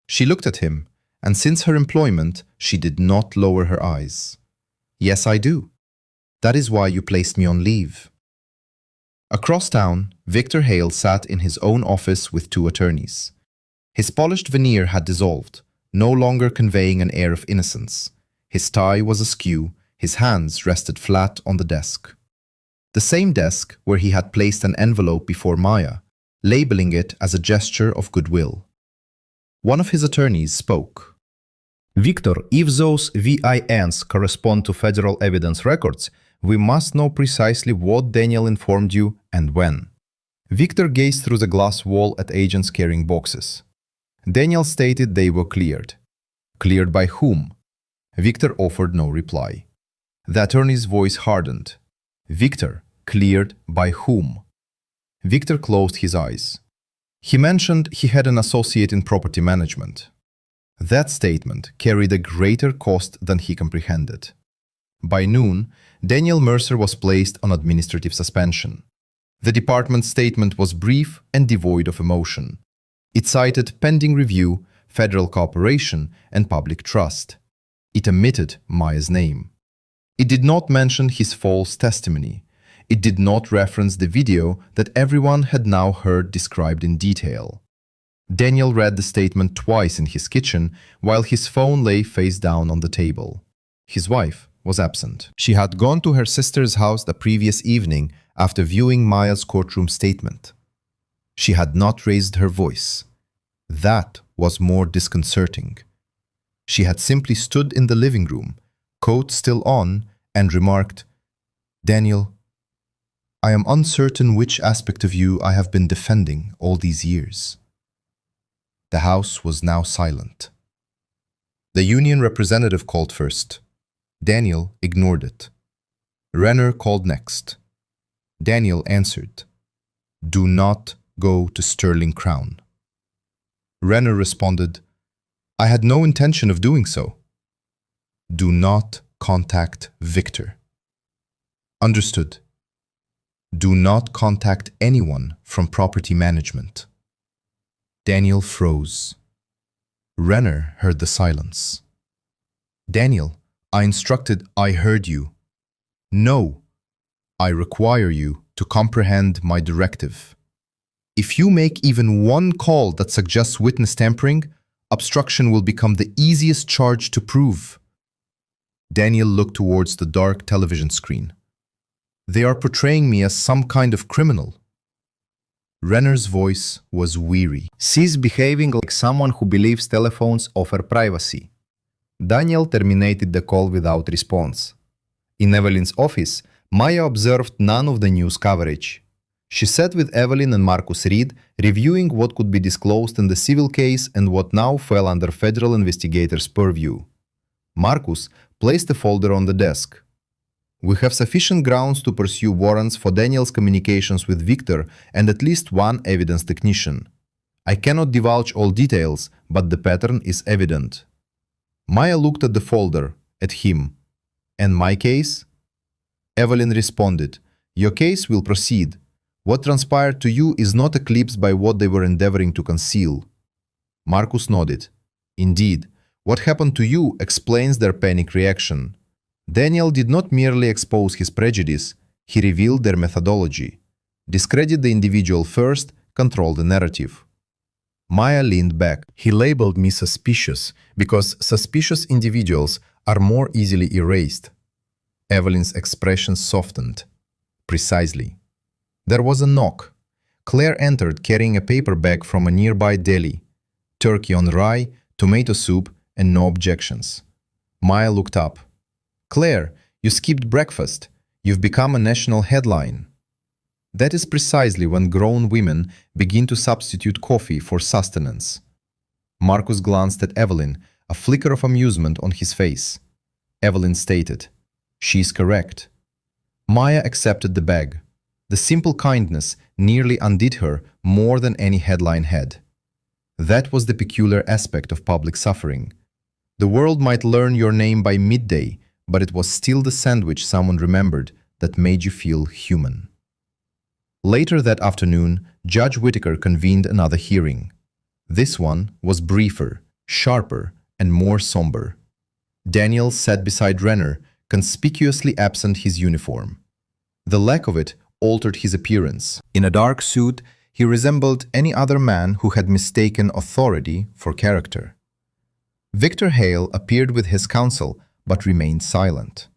She looked at him, and since her employment, she did not lower her eyes. Yes, I do. That is why you placed me on leave. Across town, Victor Hale sat in his own office with two attorneys. His polished veneer had dissolved, no longer conveying an air of innocence. His tie was askew, his hands rested flat on the desk. The same desk where he had placed an envelope before Maya, labeling it as a gesture of goodwill. One of his attorneys spoke. Victor, if those VINs correspond to federal evidence records, we must know precisely what Daniel informed you and when. Victor gazed through the glass wall at agents carrying boxes. Daniel stated they were cleared. Cleared by whom? Victor offered no reply. The attorney's voice hardened. Victor, cleared by whom? Victor closed his eyes. He mentioned he had an associate in property management. That statement carried a greater cost than he comprehended. By noon, Daniel Mercer was placed on administrative suspension. The department's statement was brief and devoid of emotion. It cited pending review, federal cooperation, and public trust. It omitted Maya's name. It did not mention his false testimony. It did not reference the video that everyone had now heard described in detail. Daniel read the statement twice in his kitchen while his phone lay face down on the table. His wife was absent. She had gone to her sister's house the previous evening after viewing Maya's courtroom statement. She had not raised her voice. That was more disconcerting. She had simply stood in the living room, coat still on, and remarked, Daniel, I am uncertain which aspect of you I have been defending all these years. The house was now silent. The union representative called first. Daniel ignored it. Renner called next. Daniel answered, Do not go to Sterling Crown. Renner responded, I had no intention of doing so. Do not contact Victor. Understood. Do not contact anyone from property management. Daniel froze. Renner heard the silence. Daniel, I instructed, I heard you. No, I require you to comprehend my directive. If you make even one call that suggests witness tampering, obstruction will become the easiest charge to prove. Daniel looked towards the dark television screen. They are portraying me as some kind of criminal. Renner's voice was weary. She's behaving like someone who believes telephones offer privacy. Daniel terminated the call without response. In Evelyn's office, Maya observed none of the news coverage. She sat with Evelyn and Marcus Reed, reviewing what could be disclosed in the civil case and what now fell under federal investigators' purview. Marcus placed a folder on the desk. We have sufficient grounds to pursue warrants for Daniel's communications with Victor and at least one evidence technician. I cannot divulge all details, but the pattern is evident. Maya looked at the folder, at him. And my case? Evelyn responded, Your case will proceed. What transpired to you is not eclipsed by what they were endeavoring to conceal. Marcus nodded. Indeed, what happened to you explains their panic reaction. Daniel did not merely expose his prejudice, he revealed their methodology. Discredit the individual first, control the narrative. Maya leaned back. He labeled me suspicious because suspicious individuals are more easily erased. Evelyn's expression softened. Precisely. There was a knock. Claire entered carrying a paper bag from a nearby deli. Turkey on rye, tomato soup, and no objections. Maya looked up. Claire, you skipped breakfast. You've become a national headline. That is precisely when grown women begin to substitute coffee for sustenance. Marcus glanced at Evelyn, a flicker of amusement on his face. Evelyn stated, "She's correct." Maya accepted the bag. The simple kindness nearly undid her more than any headline had. That was the peculiar aspect of public suffering. The world might learn your name by midday, but it was still the sandwich someone remembered that made you feel human. Later that afternoon, Judge Whittaker convened another hearing. This one was briefer, sharper, and more somber. Daniel sat beside Renner, conspicuously absent his uniform. The lack of it altered his appearance. In a dark suit, he resembled any other man who had mistaken authority for character. Victor Hale appeared with his counsel, but remained silent.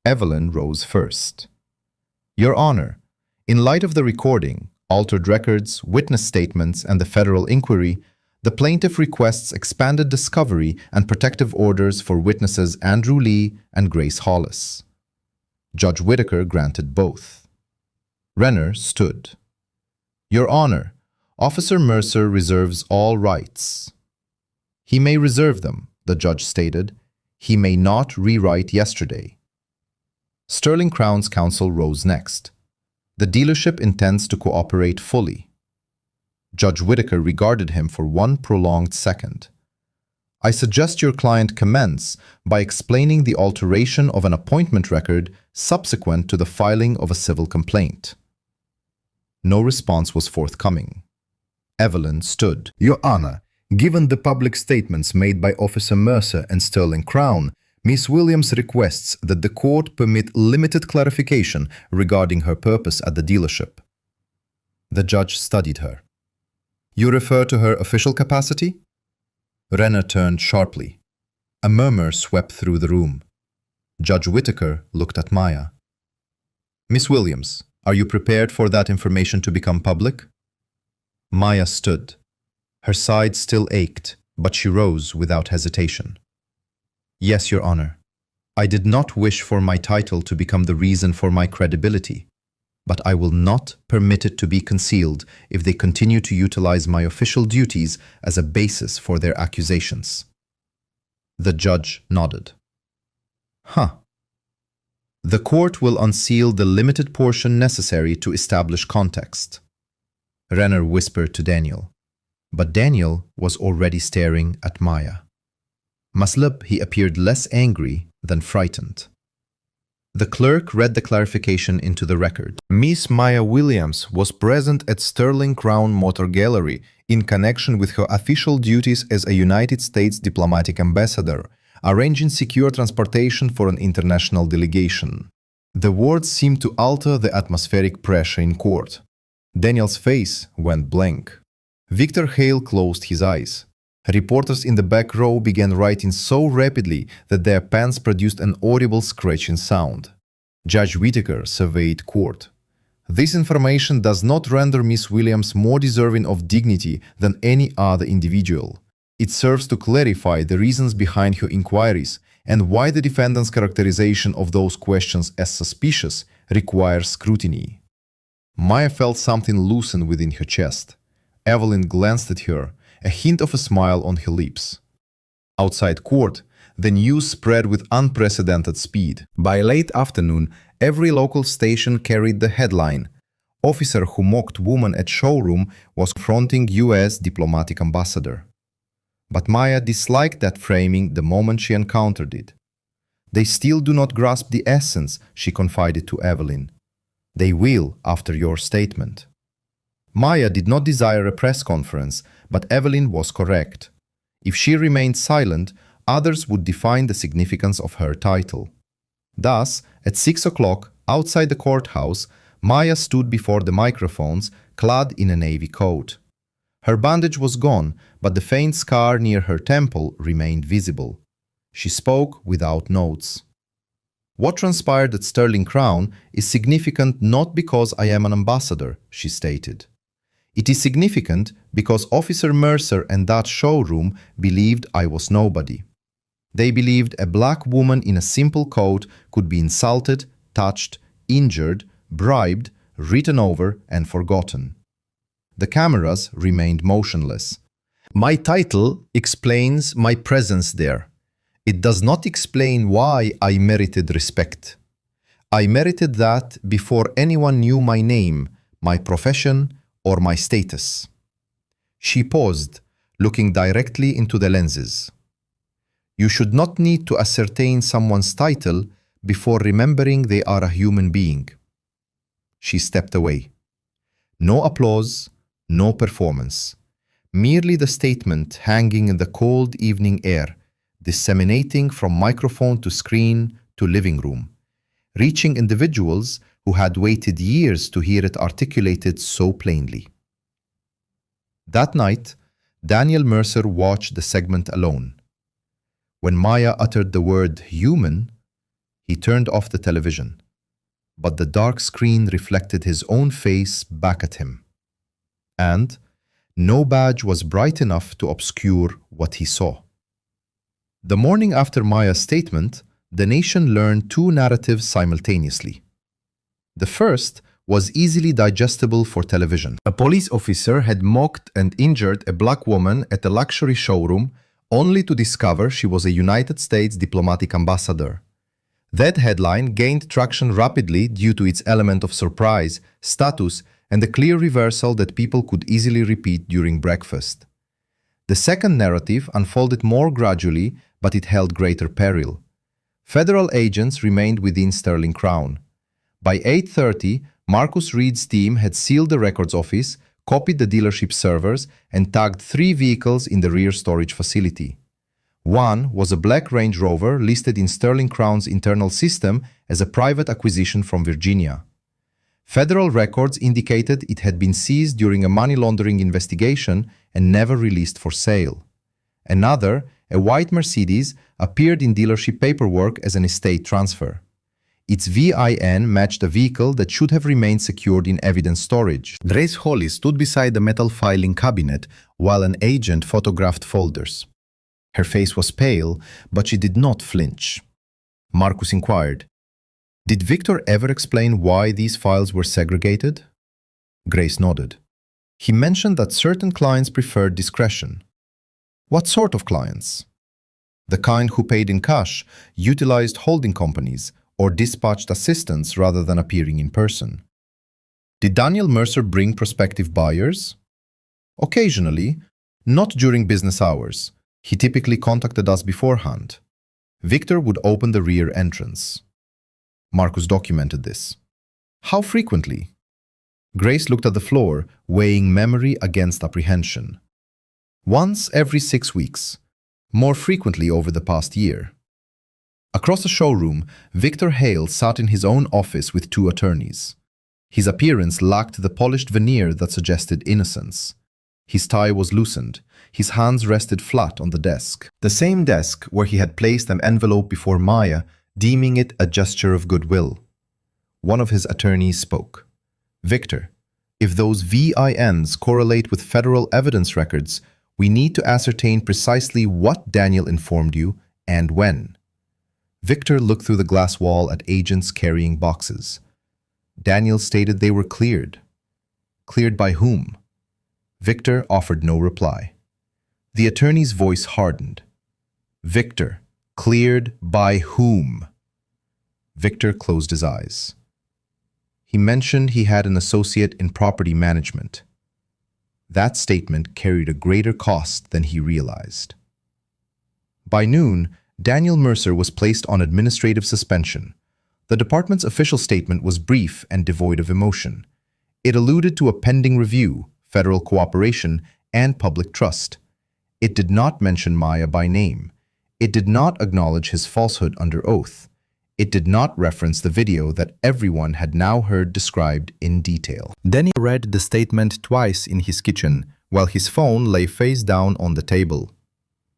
Evelyn rose first. "Your Honor, in light of the recording, altered records, witness statements, and the federal inquiry, the plaintiff requests expanded discovery and protective orders for witnesses Andrew Lee and Grace Hollis." Judge Whittaker granted both. Renner stood. "Your Honor, Officer Mercer reserves all rights." "He may reserve them," the judge stated. "He may not rewrite yesterday." Sterling Crown's counsel rose next. "The dealership intends to cooperate fully." Judge Whittaker regarded him for one prolonged second. "I suggest your client commence by explaining the alteration of an appointment record subsequent to the filing of a civil complaint." No response was forthcoming. Evelyn stood. "Your Honor, given the public statements made by Officer Mercer and Sterling Crown, Miss Williams requests that the court permit limited clarification regarding her purpose at the dealership." The judge studied her. "You refer to her official capacity?" Renner turned sharply. A murmur swept through the room. Judge Whittaker looked at Maya. "Miss Williams, are you prepared for that information to become public?" Maya stood. Her side still ached, but she rose without hesitation. "Yes, Your Honor. I did not wish for my title to become the reason for my credibility, but I will not permit it to be concealed if they continue to utilize my official duties as a basis for their accusations." The judge nodded. The court will unseal the limited portion necessary to establish context." Renner whispered to Daniel, but Daniel was already staring at Maya. Maslub, he appeared less angry than frightened. The clerk read the clarification into the record. "Miss Maya Williams was present at Sterling Crown Motor Gallery in connection with her official duties as a United States diplomatic ambassador, arranging secure transportation for an international delegation." The words seemed to alter the atmospheric pressure in court. Daniel's face went blank. Victor Hale closed his eyes. Reporters in the back row began writing so rapidly that their pens produced an audible scratching sound. Judge Whittaker surveyed court. "This information does not render Miss Williams more deserving of dignity than any other individual. It serves to clarify the reasons behind her inquiries and why the defendant's characterization of those questions as suspicious requires scrutiny." Maya felt something loosen within her chest. Evelyn glanced at her, a hint of a smile on her lips. Outside court, the news spread with unprecedented speed. By late afternoon, every local station carried the headline, "Officer who mocked woman at showroom was confronting U.S. diplomatic ambassador." But Maya disliked that framing the moment she encountered it. "They still do not grasp the essence," she confided to Evelyn. "They will after your statement." Maya did not desire a press conference, but Evelyn was correct. If she remained silent, others would define the significance of her title. Thus, at 6 o'clock, outside the courthouse, Maya stood before the microphones, clad in a navy coat. Her bandage was gone, but the faint scar near her temple remained visible. She spoke without notes. "What transpired at Sterling Crown is significant not because I am an ambassador," she stated. "It is significant because Officer Mercer and that showroom believed I was nobody. They believed a black woman in a simple coat could be insulted, touched, injured, bribed, written over, and forgotten. The cameras remained motionless. My title explains my presence there. It does not explain why I merited respect. I merited that before anyone knew my name, my profession, or my status. She paused, looking directly into the lenses. You should not need to ascertain someone's title before remembering they are a human being. She stepped away. No applause, no performance. Merely the statement hanging in the cold evening air, disseminating from microphone to screen to living room, reaching individuals who had waited years to hear it articulated so plainly. That night, Daniel Mercer watched the segment alone. When Maya uttered the word human, he turned off the television, but the dark screen reflected his own face back at him. And no badge was bright enough to obscure what he saw. The morning after Maya's statement, the nation learned two narratives simultaneously. The first was easily digestible for television. A police officer had mocked and injured a black woman at a luxury showroom only to discover she was a United States diplomatic ambassador. That headline gained traction rapidly due to its element of surprise, status, and a clear reversal that people could easily repeat during breakfast. The second narrative unfolded more gradually, but it held greater peril. Federal agents remained within Sterling Crown. By 8:30, Marcus Reed's team had sealed the records office, copied the dealership servers, and tagged 3 vehicles in the rear storage facility. One was a black Range Rover listed in Sterling Crown's internal system as a private acquisition from Virginia. Federal records indicated it had been seized during a money laundering investigation and never released for sale. Another, a white Mercedes, appeared in dealership paperwork as an estate transfer. Its VIN matched a vehicle that should have remained secured in evidence storage. Grace Holly stood beside the metal filing cabinet while an agent photographed folders. Her face was pale, but she did not flinch. Marcus inquired, "Did Victor ever explain why these files were segregated?" Grace nodded. "He mentioned that certain clients preferred discretion." "What sort of clients?" "The kind who paid in cash, utilized holding companies, or dispatched assistants rather than appearing in person." "Did Daniel Mercer bring prospective buyers?" "Occasionally, not during business hours. He typically contacted us beforehand. Victor would open the rear entrance." Marcus documented this. "How frequently?" Grace looked at the floor, weighing memory against apprehension. "Once every 6 weeks, more frequently over the past year." Across the showroom, Victor Hale sat in his own office with 2 attorneys. His appearance lacked the polished veneer that suggested innocence. His tie was loosened. His hands rested flat on the desk. The same desk where he had placed an envelope before Maya, deeming it a gesture of goodwill. One of his attorneys spoke. "Victor, if those VINs correlate with federal evidence records, we need to ascertain precisely what Daniel informed you and when." Victor looked through the glass wall at agents carrying boxes. Daniel stated they were cleared. Cleared by whom? Victor offered no reply. The attorney's voice hardened. "Victor, cleared by whom?" Victor closed his eyes. He mentioned he had an associate in property management. That statement carried a greater cost than he realized. By noon, Daniel Mercer was placed on administrative suspension. The department's official statement was brief and devoid of emotion. It alluded to a pending review, federal cooperation, and public trust. It did not mention Maya by name. It did not acknowledge his falsehood under oath. It did not reference the video that everyone had now heard described in detail. Then he read the statement twice in his kitchen, while his phone lay face down on the table.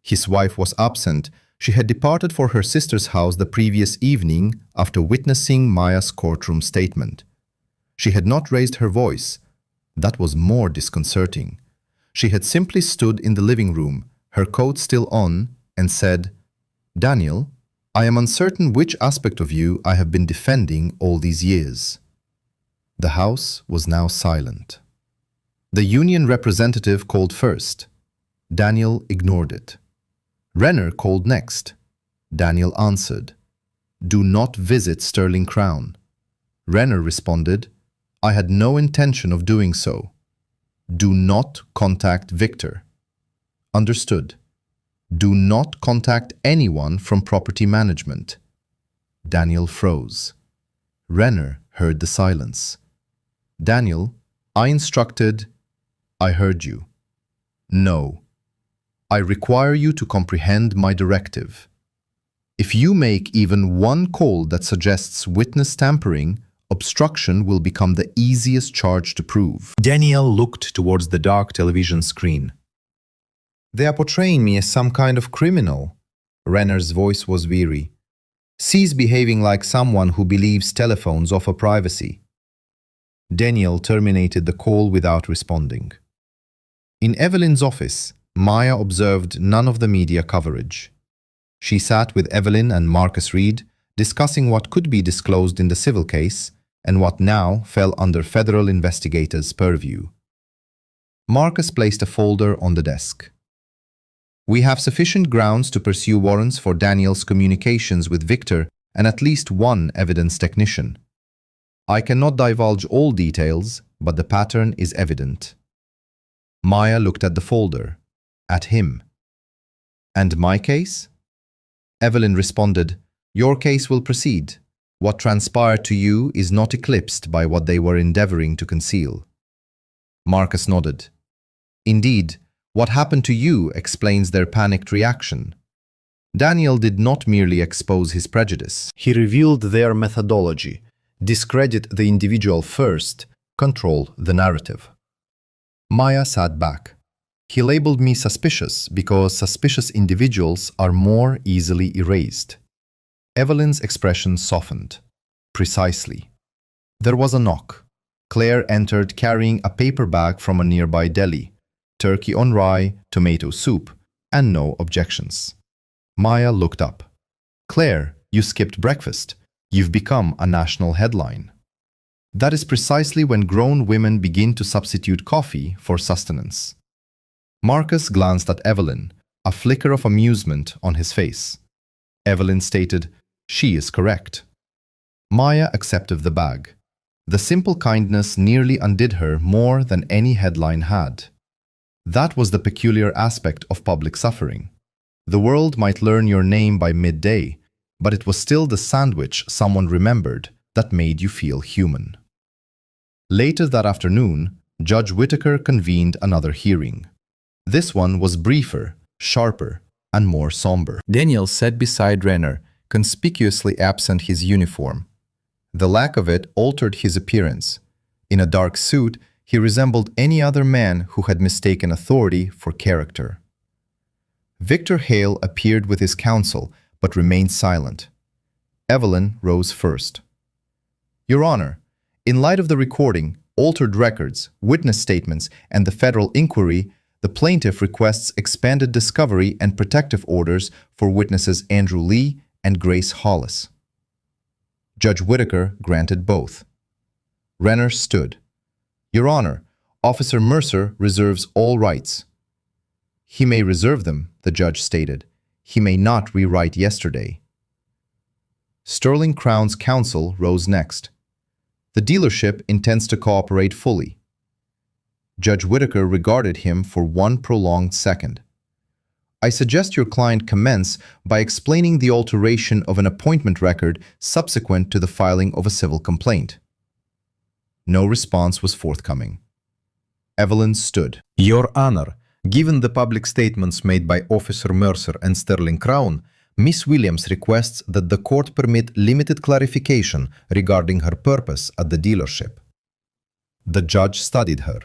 His wife was absent. She had departed for her sister's house the previous evening after witnessing Maya's courtroom statement. She had not raised her voice. That was more disconcerting. She had simply stood in the living room, her coat still on, and said, "Daniel, I am uncertain which aspect of you I have been defending all these years. The House was now silent. The union representative called first. Daniel ignored it. Renner called next. Daniel answered, "Do not visit Sterling Crown." Renner responded, "I had no intention of doing so. Do not contact Victor." Understood. Do not contact anyone from property management. Daniel froze. Renner heard the silence. Daniel, I instructed, I heard you. No. I require you to comprehend my directive. If you make even one call that suggests witness tampering, obstruction will become the easiest charge to prove. Daniel looked towards the dark television screen. They are portraying me as some kind of criminal. Renner's voice was weary. Cease behaving like someone who believes telephones offer privacy. Daniel terminated the call without responding. In Evelyn's office, Maya observed none of the media coverage. She sat with Evelyn and Marcus Reed, discussing what could be disclosed in the civil case and what now fell under federal investigators' purview. Marcus placed a folder on the desk. We have sufficient grounds to pursue warrants for Daniel's communications with Victor and at least one evidence technician. I cannot divulge all details, but the pattern is evident. Maya looked at the folder, at him. And my case? Evelyn responded, Your case will proceed. What transpired to you is not eclipsed by what they were endeavoring to conceal. Marcus nodded. Indeed, what happened to you explains their panicked reaction. Daniel did not merely expose his prejudice. He revealed their methodology. Discredit the individual first, control the narrative. Maya sat back. He labeled me suspicious because suspicious individuals are more easily erased. Evelyn's expression softened. Precisely. There was a knock. Claire entered carrying a paper bag from a nearby deli. Turkey on rye, tomato soup, and no objections. Maya looked up. Claire, you skipped breakfast. You've become a national headline. That is precisely when grown women begin to substitute coffee for sustenance. Marcus glanced at Evelyn, a flicker of amusement on his face. Evelyn stated, She is correct. Maya accepted the bag. The simple kindness nearly undid her more than any headline had. That was the peculiar aspect of public suffering. The world might learn your name by midday, but it was still the sandwich someone remembered that made you feel human. Later that afternoon, Judge Whitaker convened another hearing. This one was briefer, sharper, and more somber. Daniel sat beside Renner, conspicuously absent his uniform. The lack of it altered his appearance. In a dark suit, he resembled any other man who had mistaken authority for character. Victor Hale appeared with his counsel, but remained silent. Evelyn rose first. Your Honor, in light of the recording, altered records, witness statements, and the federal inquiry, the plaintiff requests expanded discovery and protective orders for witnesses Andrew Lee and Grace Hollis. Judge Whitaker granted both. Renner stood. Your Honor, Officer Mercer reserves all rights. He may reserve them, the judge stated. He may not rewrite yesterday. Sterling Crown's counsel rose next. The dealership intends to cooperate fully. Judge Whitaker regarded him for one prolonged second. I suggest your client commence by explaining the alteration of an appointment record subsequent to the filing of a civil complaint. No response was forthcoming. Evelyn stood. Your Honor, given the public statements made by Officer Mercer and Sterling Crown, Miss Williams requests that the court permit limited clarification regarding her purpose at the dealership. The judge studied her.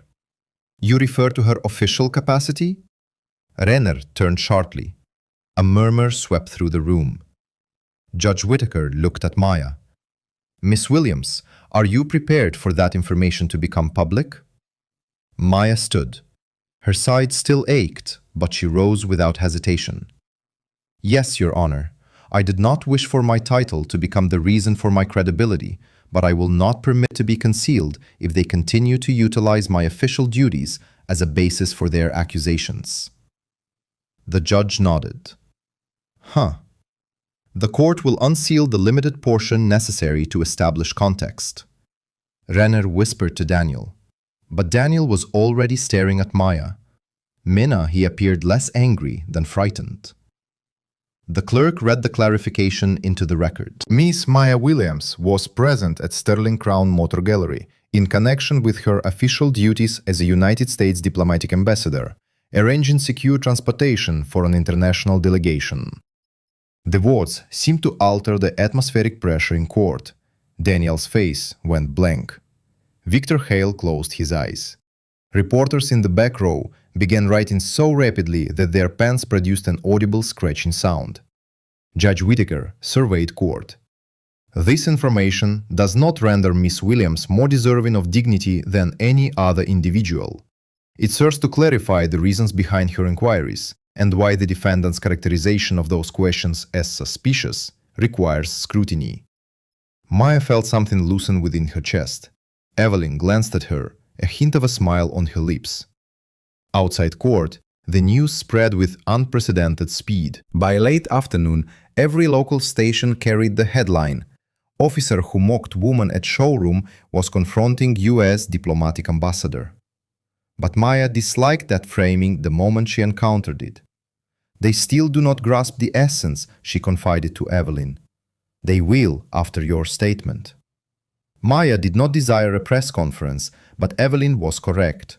You refer to her official capacity? Renner turned sharply. A murmur swept through the room. Judge Whitaker looked at Maya. Miss Williams, are you prepared for that information to become public? Maya stood. Her side still ached, but she rose without hesitation. Yes, Your Honor. I did not wish for my title to become the reason for my credibility, but I will not permit to be concealed if they continue to utilize my official duties as a basis for their accusations." The judge nodded. "Huh. The court will unseal the limited portion necessary to establish context." Renner whispered to Daniel, but Daniel was already staring at Maya. Minna, he appeared less angry than frightened. The clerk read the clarification into the record. "Miss Maya Williams was present at Sterling Crown Motor Gallery in connection with her official duties as a United States diplomatic ambassador, arranging secure transportation for an international delegation." The words seemed to alter the atmospheric pressure in court. Daniel's face went blank. Victor Hale closed his eyes. Reporters in the back row began writing so rapidly that their pens produced an audible scratching sound. Judge Whittaker surveyed court. "This information does not render Miss Williams more deserving of dignity than any other individual. It serves to clarify the reasons behind her inquiries and why the defendant's characterization of those questions as suspicious requires scrutiny." Maya felt something loosen within her chest. Evelyn glanced at her, a hint of a smile on her lips. Outside court, the news spread with unprecedented speed. By late afternoon, every local station carried the headline, "Officer who mocked woman at showroom was confronting U.S. diplomatic ambassador." But Maya disliked that framing the moment she encountered it. "They still do not grasp the essence," she confided to Evelyn. "They will after your statement." Maya did not desire a press conference, but Evelyn was correct.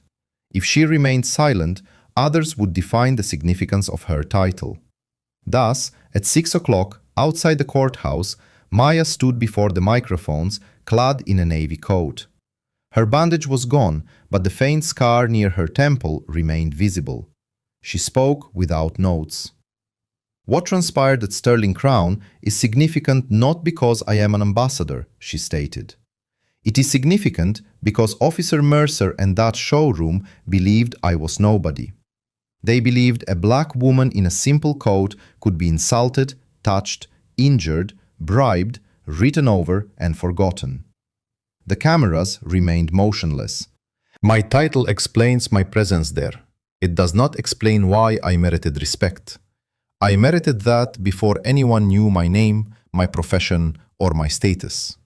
If she remained silent, others would define the significance of her title. Thus, at 6 o'clock, outside the courthouse, Maya stood before the microphones, clad in a navy coat. Her bandage was gone, but the faint scar near her temple remained visible. She spoke without notes. "What transpired at Sterling Crown is significant not because I am an ambassador," she stated. "It is significant because Officer Mercer and that showroom believed I was nobody. They believed a black woman in a simple coat could be insulted, touched, injured, bribed, written over, and forgotten." The cameras remained motionless. "My title explains my presence there. It does not explain why I merited respect. I merited that before anyone knew my name, my profession, or my status."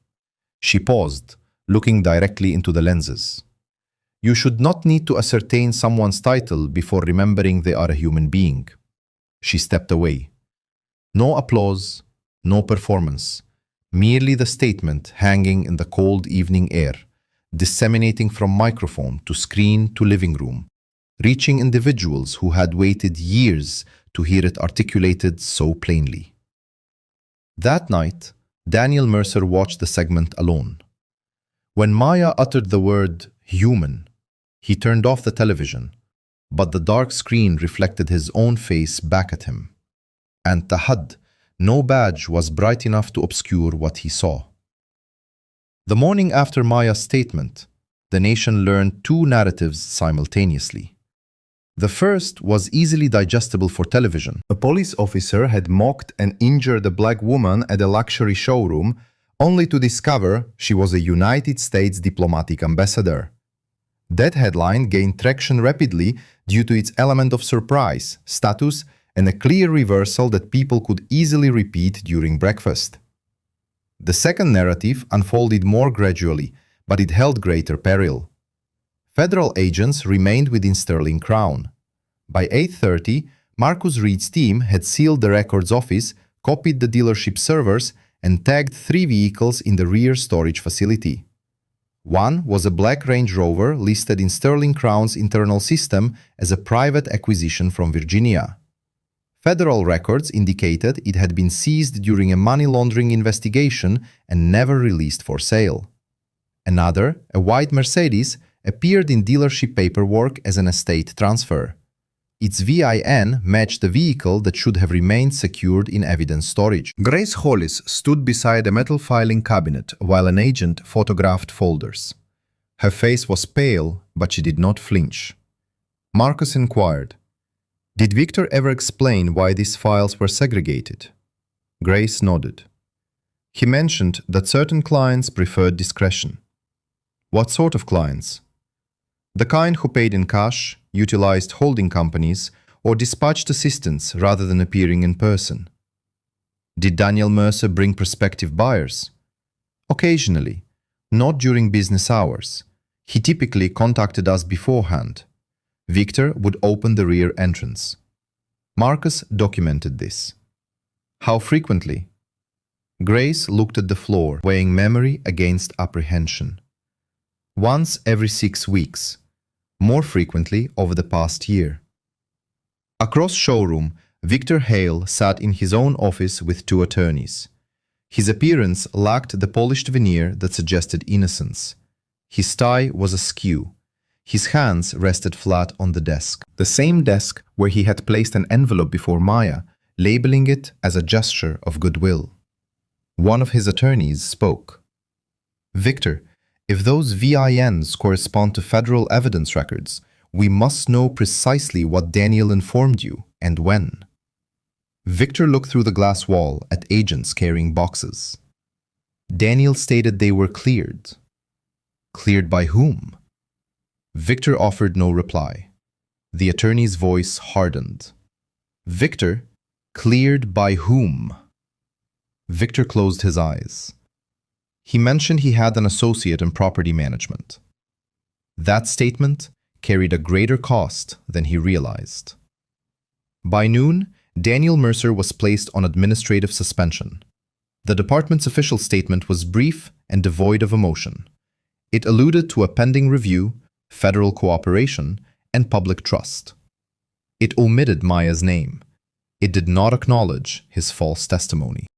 She paused, looking directly into the lenses. "You should not need to ascertain someone's title before remembering they are a human being." She stepped away. No applause, no performance, merely the statement hanging in the cold evening air, disseminating from microphone to screen to living room, reaching individuals who had waited years to hear it articulated so plainly. That night, Daniel Mercer watched the segment alone. When Maya uttered the word human, he turned off the television, but the dark screen reflected his own face back at him. And Tahad, no badge was bright enough to obscure what he saw. The morning after Maya's statement, the nation learned two narratives simultaneously. The first was easily digestible for television. A police officer had mocked and injured a black woman at a luxury showroom, only to discover she was a United States diplomatic ambassador. That headline gained traction rapidly due to its element of surprise, status, and a clear reversal that people could easily repeat during breakfast. The second narrative unfolded more gradually, but it held greater peril. Federal agents remained within Sterling Crown. By 8:30, Marcus Reed's team had sealed the records office, copied the dealership servers, and tagged 3 vehicles in the rear storage facility. One was a black Range Rover listed in Sterling Crown's internal system as a private acquisition from Virginia. Federal records indicated it had been seized during a money laundering investigation and never released for sale. Another, a white Mercedes, appeared in dealership paperwork as an estate transfer. Its VIN matched the vehicle that should have remained secured in evidence storage. Grace Hollis stood beside a metal filing cabinet while an agent photographed folders. Her face was pale, but she did not flinch. Marcus inquired, "Did Victor ever explain why these files were segregated?" Grace nodded. He mentioned that certain clients preferred discretion. What sort of clients? The kind who paid in cash, utilized holding companies, or dispatched assistants rather than appearing in person. Did Daniel Mercer bring prospective buyers? Occasionally, not during business hours. He typically contacted us beforehand. Victor would open the rear entrance. Marcus documented this. How frequently? Grace looked at the floor, weighing memory against apprehension. Once every 6 weeks, more frequently over the past year. Across Showroom, Victor Hale sat in his own office with 2 attorneys. His appearance lacked the polished veneer that suggested innocence. His tie was askew. His hands rested flat on the desk. The same desk where he had placed an envelope before Maya, labeling it as a gesture of goodwill. One of his attorneys spoke. Victor, if those VINs correspond to federal evidence records, we must know precisely what Daniel informed you and when. Victor looked through the glass wall at agents carrying boxes. Daniel stated they were cleared. Cleared by whom? Victor offered no reply. The attorney's voice hardened. Victor, cleared by whom? Victor closed his eyes. He mentioned he had an associate in property management. That statement carried a greater cost than he realized. By noon, Daniel Mercer was placed on administrative suspension. The department's official statement was brief and devoid of emotion. It alluded to a pending review, federal cooperation, and public trust. It omitted Maya's name. It did not acknowledge his false testimony.